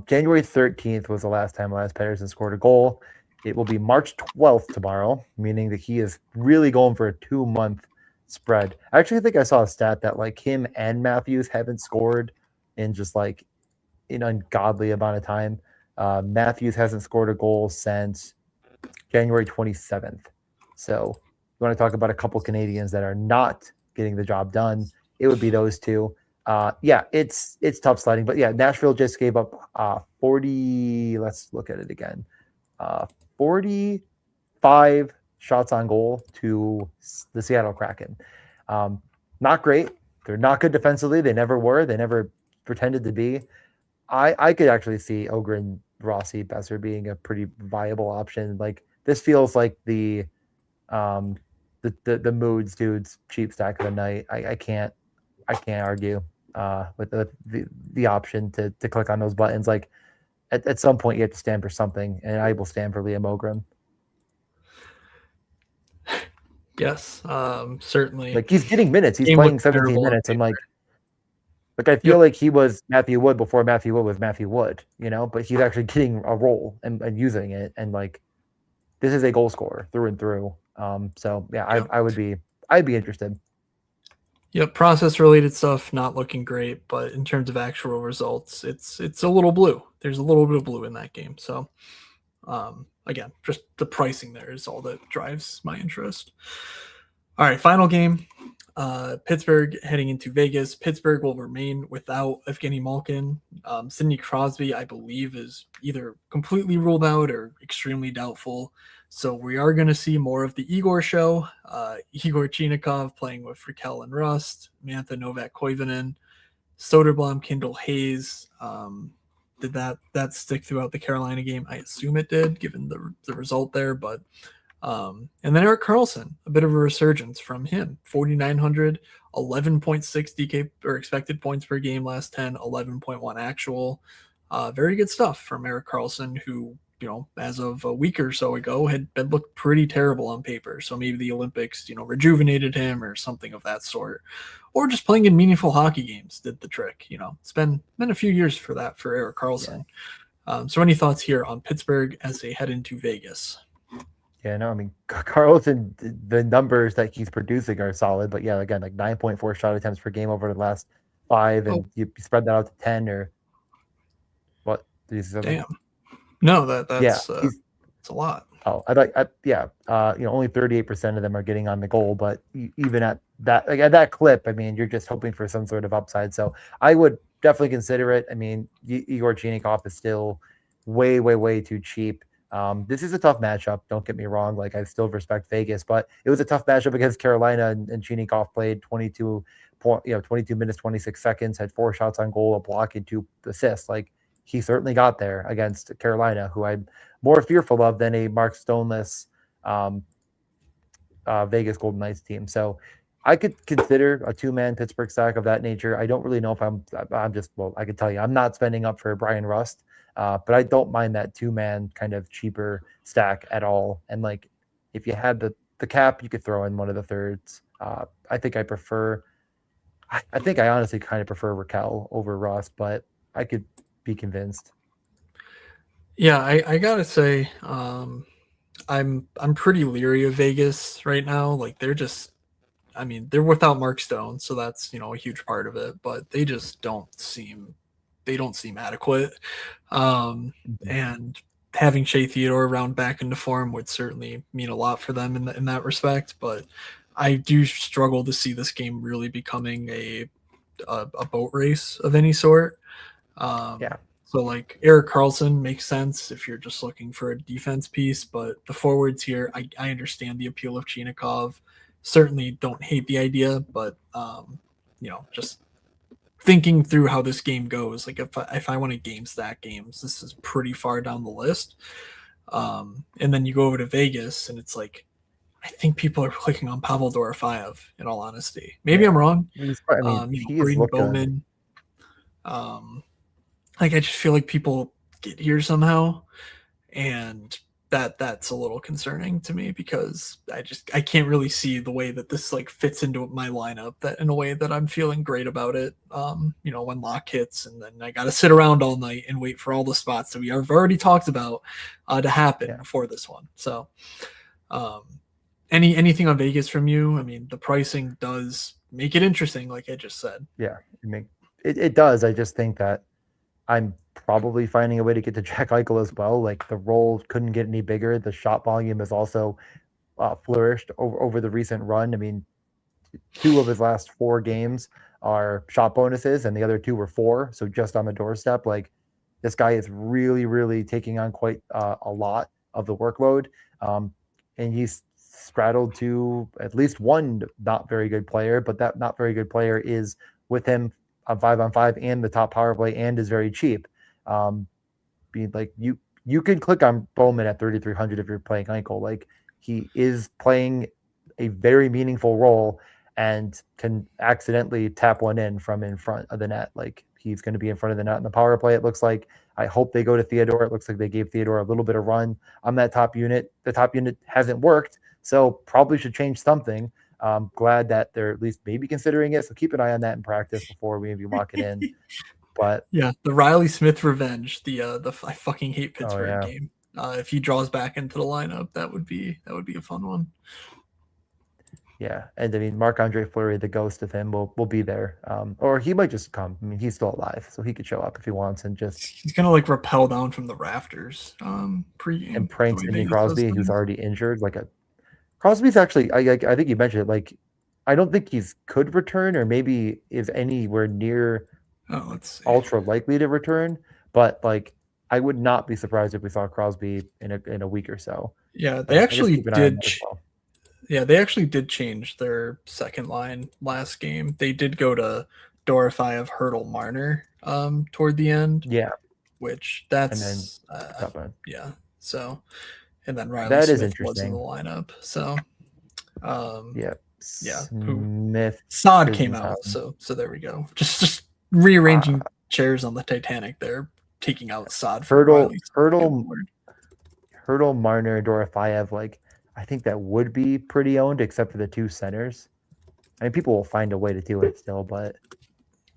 January 13th was the last time Elias Pettersson scored a goal. It will be March 12th tomorrow, meaning that he is really going for a 2-month spread. I actually think I saw a stat that him and Matthews haven't scored in just an ungodly amount of time. Matthews hasn't scored a goal since January 27th. So you want to talk about a couple Canadians that are not getting the job done, it would be those two. It's tough sledding, but yeah, Nashville just gave up 40. Let's look at it again. 45 shots on goal to the Seattle Kraken. Not great. They're not good defensively. They never were. They never pretended to be. I could actually see Ogren, Rossi, Besser being a pretty viable option. This feels like the Moods dudes cheap stack of the night. I can't argue with the option to click on those buttons. At some point you have to stand for something, and I will stand for Liam Ogren. Yes, certainly. He's getting minutes. He's playing 17 minutes, and I feel like he was Matthew Wood before Matthew Wood was Matthew Wood, but he's actually getting a role and using it, and this is a goal scorer through and through. So yeah, I'd be interested. Yep, process related stuff not looking great, but in terms of actual results, it's a little blue. There's a little bit of blue in that game. So again, just the pricing there is all that drives my interest. All right, final game. Pittsburgh heading into Vegas. Pittsburgh will remain without Evgeny Malkin. Sidney Crosby, I believe, is either completely ruled out or extremely doubtful. So we are going to see more of the Igor show. Igor Chinikov playing with Raquel and Rust, Mantha Novak Koivunen, Soderblom, Kindle Hayes. Did that stick throughout the Carolina game? I assume it did, given the result there. But and then Erik Karlsson, a bit of a resurgence from him. 4,900, 11.6 DK or expected points per game last 10, 11.1 actual. Very good stuff from Erik Karlsson, who, as of a week or so ago had looked pretty terrible on paper. So maybe the Olympics, rejuvenated him or something of that sort. Or just playing in meaningful hockey games did the trick. It's been a few years for that for Erik Karlsson. Yeah. So any thoughts here on Pittsburgh as they head into Vegas? Yeah, no, I mean, Carlson, the numbers that he's producing are solid, but yeah, again, like 9.4 shot attempts per game over the last 5, and you spread that out to 10 or what? Damn. No, that's it's a lot. Oh, only 38% of them are getting on the goal, but even at that, at that clip, I mean, you're just hoping for some sort of upside. So I would definitely consider it. I mean, Igor Chinikov is still way, way, way too cheap. This is a tough matchup. Don't get me wrong. Like, I still respect Vegas, but it was a tough matchup against Carolina, and Chinikov played 22 minutes, 26 seconds, had 4 shots on goal, a block, and 2 assists. Like, he certainly got there against Carolina, who I'm more fearful of than a Mark Stoneless Vegas Golden Knights team. So I could consider a 2-man Pittsburgh stack of that nature. I don't really know if I can tell you, I'm not spending up for Brian Rust. But I don't mind that 2-man kind of cheaper stack at all. And like, if you had the cap, you could throw in one of the thirds. I think I honestly kind of prefer Raquel over Rust, but I could be convinced. Yeah, I gotta say, I'm pretty leery of Vegas right now. Like, they're without Mark Stone, so that's a huge part of it. But they just don't seem adequate. And having Shea Theodore around back into form would certainly mean a lot for them in that respect. But I do struggle to see this game really becoming a boat race of any sort. So like Erik Karlsson makes sense if you're just looking for a defense piece, but the forwards here, I understand the appeal of Chinikov. Certainly don't hate the idea, but just thinking through how this game goes, like if I want to game stack games, this is pretty far down the list. And then you go over to Vegas, and it's like, I think people are clicking on Pavel Dorofeyev, in all honesty. Maybe I'm wrong. Braden Bowman. Like, I just feel like people get here somehow, and that's a little concerning to me, because I can't really see the way that this like fits into my lineup that in a way that I'm feeling great about it. When lock hits, and then I got to sit around all night and wait for all the spots that we have already talked about to happen before this one. So, anything on Vegas from you? I mean, the pricing does make it interesting, like I just said. Yeah, it does. I just think that I'm probably finding a way to get to Jack Eichel as well. Like, the role couldn't get any bigger. The shot volume has also flourished over the recent run. I mean, 2 of his last 4 games are shot bonuses, and the other 2 were 4. So just on the doorstep, like, this guy is really, really taking on quite a lot of the workload. And he's straddled to at least one not very good player, but that not very good player is with him on 5-on-5 and the top power play, and is very cheap. Being like, you can click on Bowman at 3,300 if you're playing Eichel. Like, he is playing a very meaningful role and can accidentally tap one in from in front of the net. Like, he's going to be in front of the net in the power play. It looks like. I hope they go to Theodore. It looks like they gave Theodore a little bit of run on that top unit. The top unit hasn't worked, so probably should change something. Glad that they're at least maybe considering it. So keep an eye on that in practice before we maybe lock it in. But yeah, the Riley Smith revenge, the I fucking hate Pittsburgh game. If he draws back into the lineup, that would be a fun one. Yeah, and I mean Marc-Andre Fleury, the ghost of him, will be there, or he might just come. I mean, he's still alive, so he could show up if he wants and just He's gonna like rappel down from the rafters pregame. and The prank way Sidney Vegas does Crosby, who's things. already injured. Crosby's actually, I think you mentioned it. Like, I don't think he's could return, or maybe is anywhere near Oh, let's see. ultra likely to return. But like, I would not be surprised if we saw Crosby in a week or so. Yeah, So they I guess actually keep an eye on did. that as well. Yeah, they actually did change their second line last game. They did go to Dorifeyev, Hurdle, Marner toward the end, Yeah, which and then yeah. So and then Riley that is Smith was in the interesting. lineup. So Yeah, yeah, who Smith Sod is came in out. town. So there we go. Just rearranging chairs on the Titanic there, taking out Sod for Riley Smith. Hurdle, Marner, Dorofeyev, like I think that would be pretty owned, except for the two centers. I mean, people will find a way to do it still, but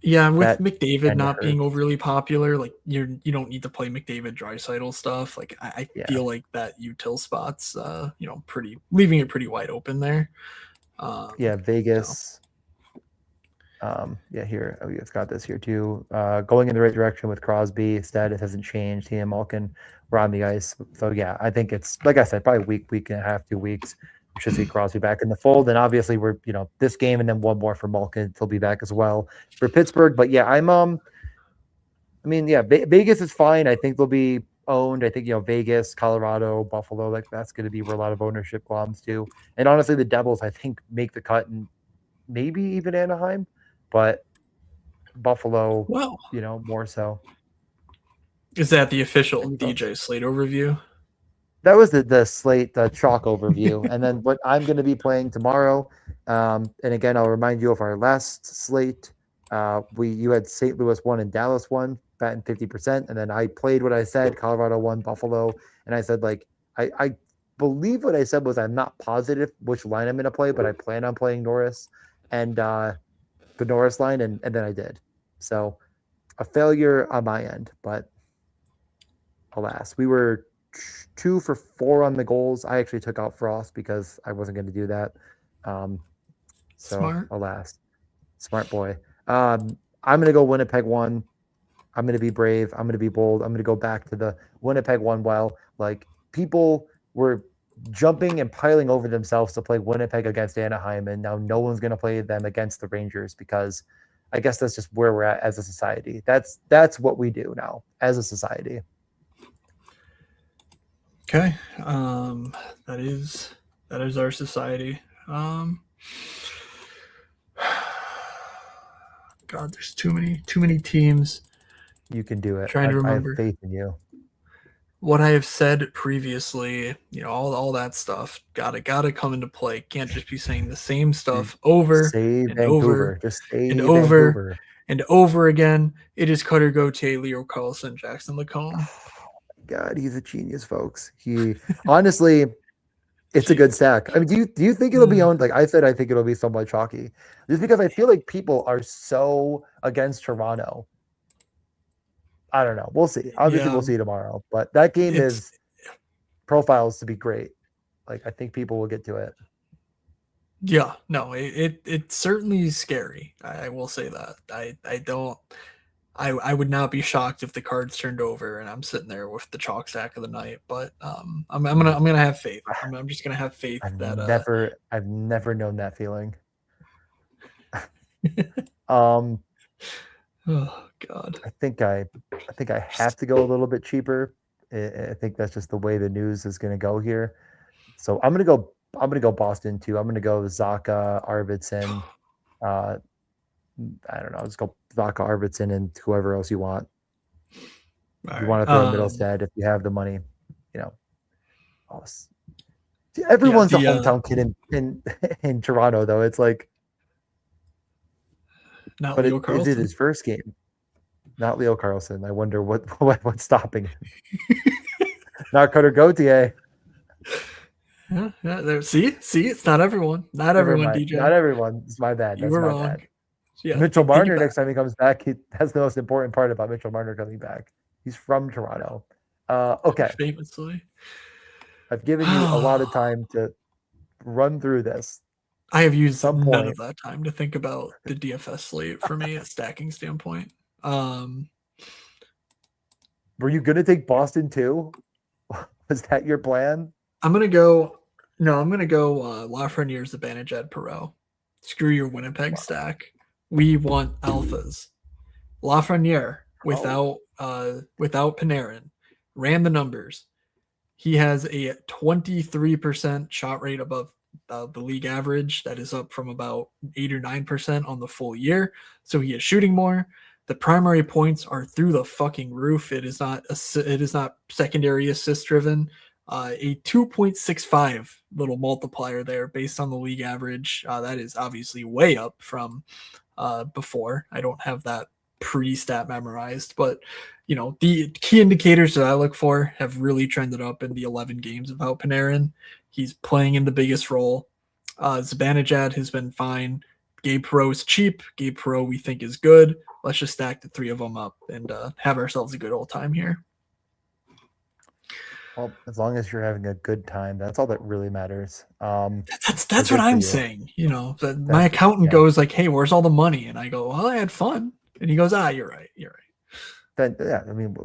yeah, with that McDavid not being hurts. overly popular, like you don't need to play McDavid Draisaitl stuff. Like I feel like that util spot's pretty leaving it pretty wide open there. Yeah, Vegas. Yeah, here it's got this here too. Going in the right direction with Crosby. Status hasn't changed. He and Malkin were on the ice. So yeah, I think it's like I said, probably week and a half, 2 weeks. We should see Crosby back in the fold. And obviously we're this game and then one more for Malkin. He'll be back as well for Pittsburgh. But yeah, Vegas is fine. I think they'll be owned. I think Vegas, Colorado, Buffalo, like that's going to be where a lot of ownership gloms to. And honestly, the Devils I think make the cut, and maybe even Anaheim. But Buffalo, more so. Is that the official DJ slate overview? That was the slate, the chalk overview. And then what I'm going to be playing tomorrow, and again, I'll remind you of our last slate. You had St. Louis 1 and Dallas 1, batting 50%. And then I played what I said, Colorado 1, Buffalo. And I said, I believe what I said was I'm not positive which line I'm going to play, but I plan on playing Norris and the Norris line, and then I did. So a failure on my end, but alas, we were 2 for 4 on the goals. I actually took out Frost because I wasn't going to do that. Smart. Alas, smart boy. I'm going to go Winnipeg 1. I'm going to be brave. I'm going to be bold. I'm going to go back to the Winnipeg 1 well. Like, people were jumping and piling over themselves to play Winnipeg against Anaheim, and now no one's going to play them against the Rangers because I guess that's just where we're at as a society. That's what we do now as a society. Okay, that is our society. God, there's too many teams. You can do it. Trying to remember. I have faith in you. What I have said previously, all that stuff, gotta come into play. Can't just be saying the same stuff over say and Vancouver. over Just say and Vancouver. over and over again. It is Cutter Gauthier, Leo Carlson, Jackson Lacombe. God, he's a genius, folks. He honestly, it's a good stack. I mean, do you think it'll be owned? Like I said, I think it'll be somewhat chalky, just because I feel like people are so against Toronto. I don't know. We'll see. Obviously, we'll see tomorrow. But that game is profiles to be great. Like, I think people will get to it. Yeah, no, it's certainly scary. I will say that. I would not be shocked if the cards turned over and I'm sitting there with the chalk stack of the night. But I'm gonna have faith. I'm just gonna have faith I've never known that feeling. Oh God. I think I have to go a little bit cheaper. I think that's just the way the news is going to go here. So I'm going to go Boston too. I'm going to go Zacha, Arvidsson. I don't know. Just go Zacha, Arvidsson, and whoever else you want. You want to throw Middlestead if you have the money. Everyone's a hometown kid in Toronto, though. It's like, not but Leo it Carlson. is his first game. Not Leo Carlson. I wonder what's stopping him. Not Cutter Gauthier. Yeah, see, it's not everyone. Not everyone, DJ. Not everyone. It's my bad. You were wrong. Bad. Yeah, Mitchell Marner next time he comes back. That's the most important part about Mitchell Marner coming back. He's from Toronto. Okay. Famously. I've given you a lot of time to run through this. I have used some none point. of that time to think about the DFS slate for me, a stacking standpoint. Were you going to take Boston too? Was that your plan? I'm gonna go Lafreniere's advantage at Perot. Screw your Winnipeg stack. We want alphas. Lafreniere without Panarin ran the numbers. He has a 23% shot rate above the league average. That is up from about 8 or 9% on the full year. So he is shooting more. The primary points are through the fucking roof. It is not secondary assist driven. A 2.65 little multiplier there based on the league average. That is obviously way up from before. I don't have that pre-stat memorized, but the key indicators that I look for have really trended up in the 11 games without Panarin. He's playing in the biggest role. Zibanejad has been fine. Gabe Perreault is cheap. Gabe Perreault we think is good. Let's just stack the three of them up and have ourselves a good old time here. Well, as long as you're having a good time, that's all that really matters. That's what I'm saying. My accountant goes like, "Hey, where's all the money?" And I go, "Well, I had fun." And he goes, "You're right. You're right." Then I mean,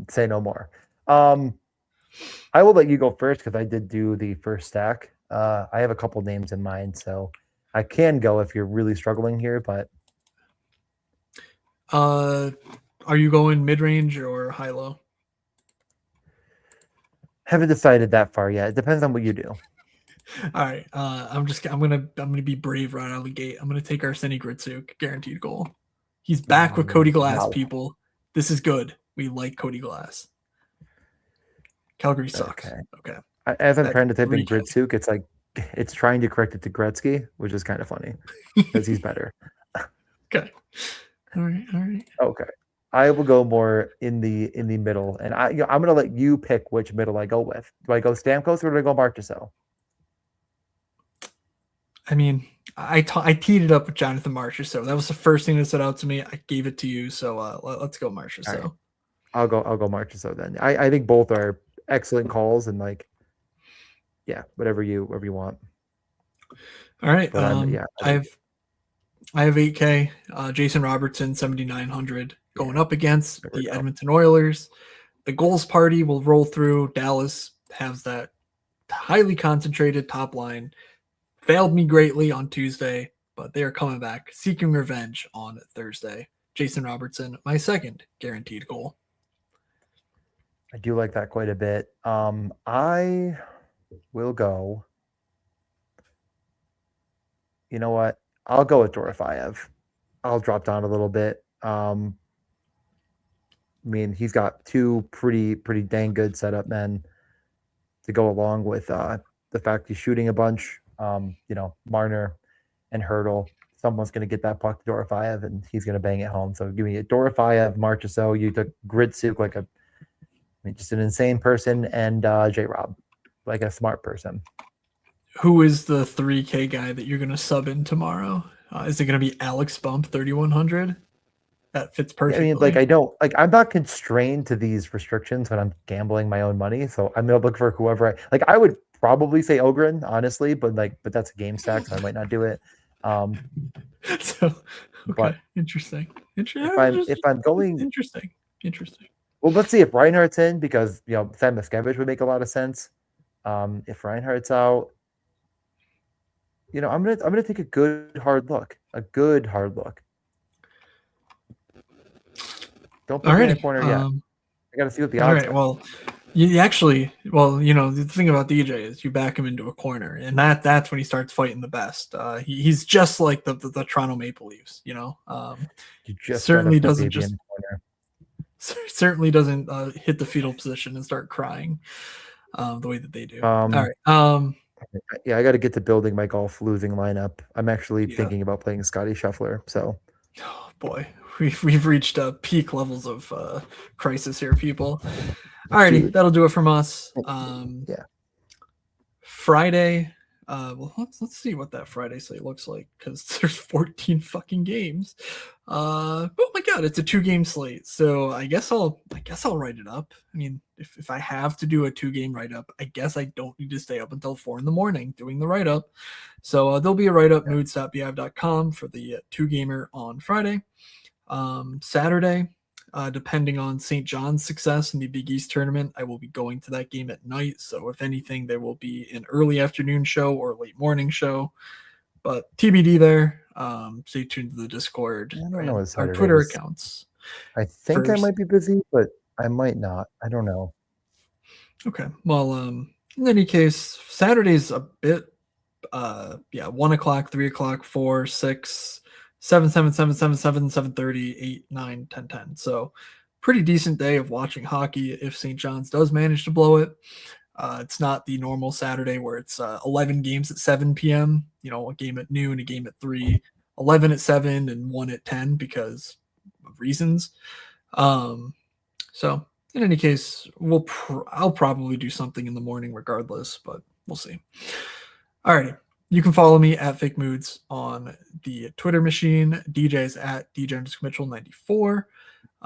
say no more. I will let you go first because I did do the first stack. I have a couple names in mind, so I can go if you're really struggling here. But are you going mid range or high low? Haven't decided that far yet. It depends on what you do. All right. I'm gonna be brave right out of the gate. I'm gonna take Arseny Gritsuk, guaranteed goal. He's back with Cody Glass, people. This is good. We like Cody Glass. Calgary sucks. Okay. As I'm trying to type in Gritsuk, it's like it's trying to correct it to Gretzky, which is kind of funny because he's better. Okay. All right. Okay. I will go more in the middle, and I'm going to let you pick which middle I go with. Do I go Stamkos or do I go Marchessault? I mean, I teed it up with Jonathan Marchessault. That was the first thing that stood out to me. I gave it to you, so let's go Marchessault. Right. I'll go Marchessault then. I think both are excellent calls, and whatever you want. All right. I have 8K. Jason Robertson 7,900 going up against the Edmonton Oilers. The goals party will roll through. Dallas has that highly concentrated top line. Failed me greatly on Tuesday, but they are coming back, seeking revenge on Thursday. Jason Robertson, my second guaranteed goal. I do like that quite a bit. I will go. You know what? I'll go with Dorofeyev. I'll drop down a little bit. I mean, he's got two pretty dang good setup men to go along with the fact he's shooting a bunch. Marner and Hurdle. Someone's going to get that puck to Dorofeyev, and he's going to bang it home. So give me a Dorofeyev, Marchessault. You took Gritsuk like just an insane person, and J-Rob like a smart person. Who is the 3K guy that you're going to sub in tomorrow? Is it going to be Alex Bump 3,100? That fits perfectly. I mean, I'm not constrained to these restrictions when I'm gambling my own money. So I'm going to look for whoever I would probably say Ogren, honestly, but that's a game stack, so I might not do it. Interesting. If I'm going interesting. Well, let's see if Reinhardt's in because Sam Miscavige would make a lot of sense. If Reinhardt's out, I'm gonna take a good hard look. Don't put me in a corner yet. I got to see what the odds are. Well, the thing about DJ is you back him into a corner, and that's when he starts fighting the best. He's just like the Toronto Maple Leafs, certainly doesn't hit the fetal position and start crying the way that they do. All right. I got to get to building my golf losing lineup. I'm actually thinking about playing Scotty Scheffler. So, oh boy. We've reached peak levels of crisis here, people. Alrighty, that'll do it from us. Friday. Let's see what that Friday slate looks like because there's 14 fucking games. Oh my God, it's a 2-game slate, so I guess I'll write it up. I mean, if I have to do a 2-game write up, I guess I don't need to stay up until 4 a.m. doing the write up. So there'll be a write up moods.beehive.com for the 2-gamer on Friday. Saturday, depending on St. John's success in the Big East tournament, I will be going to that game at night. So if anything, there will be an early afternoon show or late morning show. But TBD there. Stay tuned to the Discord and our Twitter accounts. I think I might be busy, but I might not. I don't know. Okay. Well, in any case, Saturday's a bit 1 o'clock, 3 o'clock, 4, 6, 7, 7, 7, 7, 7, 7:30, 8, 9, 10, 10. So pretty decent day of watching hockey if St. John's does manage to blow it. It's not the normal Saturday where it's 11 games at 7 p.m., a game at noon, a game at 3, 11 at 7, and 1 at 10 because of reasons. So in any case, I'll probably do something in the morning regardless, but we'll see. Alrighty. You can follow me at Fake Moods on the Twitter machine. DJ's at DJ_Mitchell94.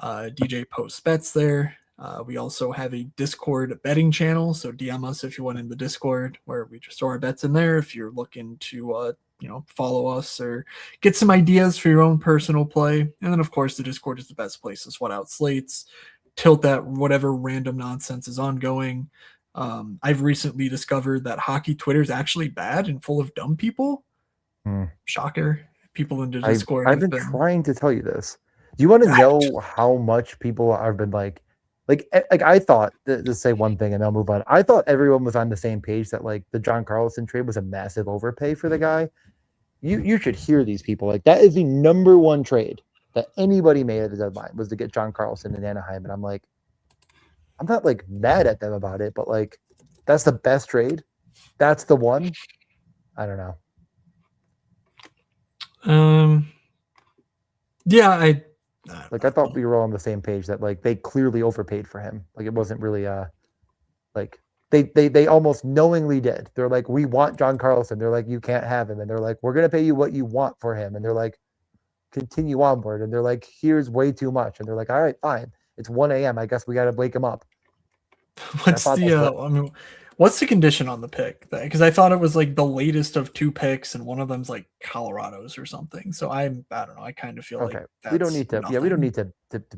DJ posts bets there. We also have a Discord betting channel, so DM us if you want in the Discord, where we just throw our bets in there. If you're looking to, follow us or get some ideas for your own personal play, and then of course the Discord is the best place to sweat out slates, tilt that whatever random nonsense is ongoing. I've recently discovered that hockey Twitter is actually bad and full of dumb people. Shocker! People in the Discord. I've been trying to tell you this. Do you want to know how much people have been like I thought, to say one thing and I'll move on. I thought everyone was on the same page that like the John Carlson trade was a massive overpay for the guy. You should hear these people. Like that is the number one trade that anybody made at the deadline was to get John Carlson in Anaheim. And I'm like, I'm not like mad at them about it, but like that's the best trade. That's the one. I don't know. Yeah, I thought we were all on the same page that like they clearly overpaid for him. Like it wasn't really like they almost knowingly did. They're like, we want John Carlson. They're like, you can't have him. And they're like, we're gonna pay you what you want for him. And they're like, continue onward. And they're like, here's way too much. And they're like, all right, fine. It's 1 a.m. I guess we gotta wake him up. What's the condition on the pick? Because I thought it was like the latest of 2 picks, and one of them's like Colorado's or something. So I don't know. I kind of feel like we don't need to. Nothing. Yeah, we don't need to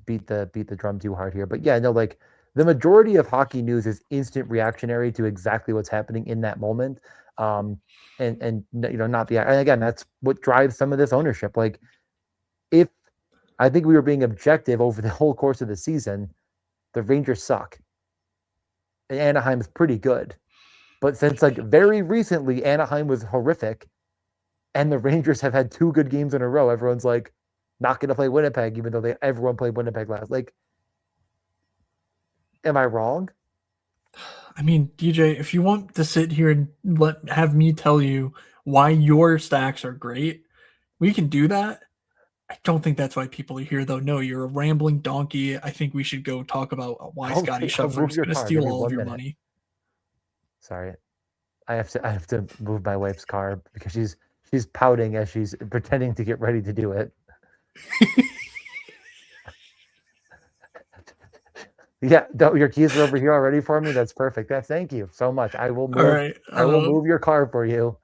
beat the drum too hard here. But yeah, no, like the majority of hockey news is instant reactionary to exactly what's happening in that moment. And not the. And again, that's what drives some of this ownership. Like, if I think we were being objective over the whole course of the season, the Rangers suck. Anaheim is pretty good, but since like very recently Anaheim was horrific and the Rangers have had 2 good games in a row, everyone's like not going to play Winnipeg, even though everyone played Winnipeg last. Like, am I wrong? I mean, DJ, if you want to sit here and have me tell you why your stacks are great, we can do that. I don't think that's why people are here, though. No, you're a rambling donkey. I think we should go talk about why Scotty Scheffler is going to steal all of your money. Sorry, I have to move my wife's car because she's pouting as she's pretending to get ready to do it. Yeah, your keys are over here already for me. That's perfect. Thank you so much. I will move. All right, I will move your car for you.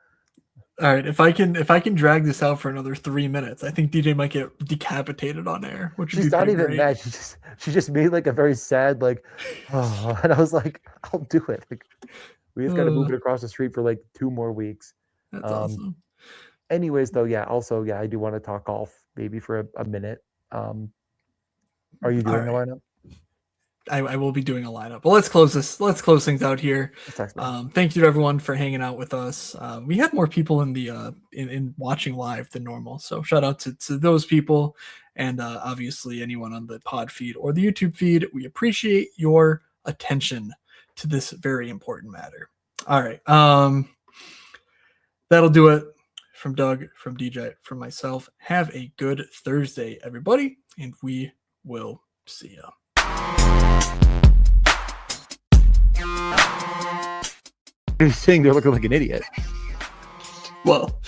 All right, if I can drag this out for another 3 minutes, I think DJ might get decapitated on air. Which she's not even mad. She just made like a very sad like, oh, and I was like, I'll do it. Like, we just got to move it across the street for like 2 more weeks. That's awesome. Anyways, though, I do want to talk golf maybe for a minute. Are you doing the lineup? I will be doing a lineup. But let's close things out here. Thank you to everyone for hanging out with us. We had more people in the in watching live than normal, so shout out to those people, and obviously anyone on the pod feed or the YouTube feed. We appreciate your attention to this very important matter. All right, that'll do it. From Doug, from DJ, from myself. Have a good Thursday, everybody, and we will see ya. You're sitting there looking like an idiot. Well,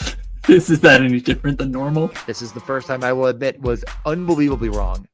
Is that any different than normal? This is the first time I will admit was unbelievably wrong.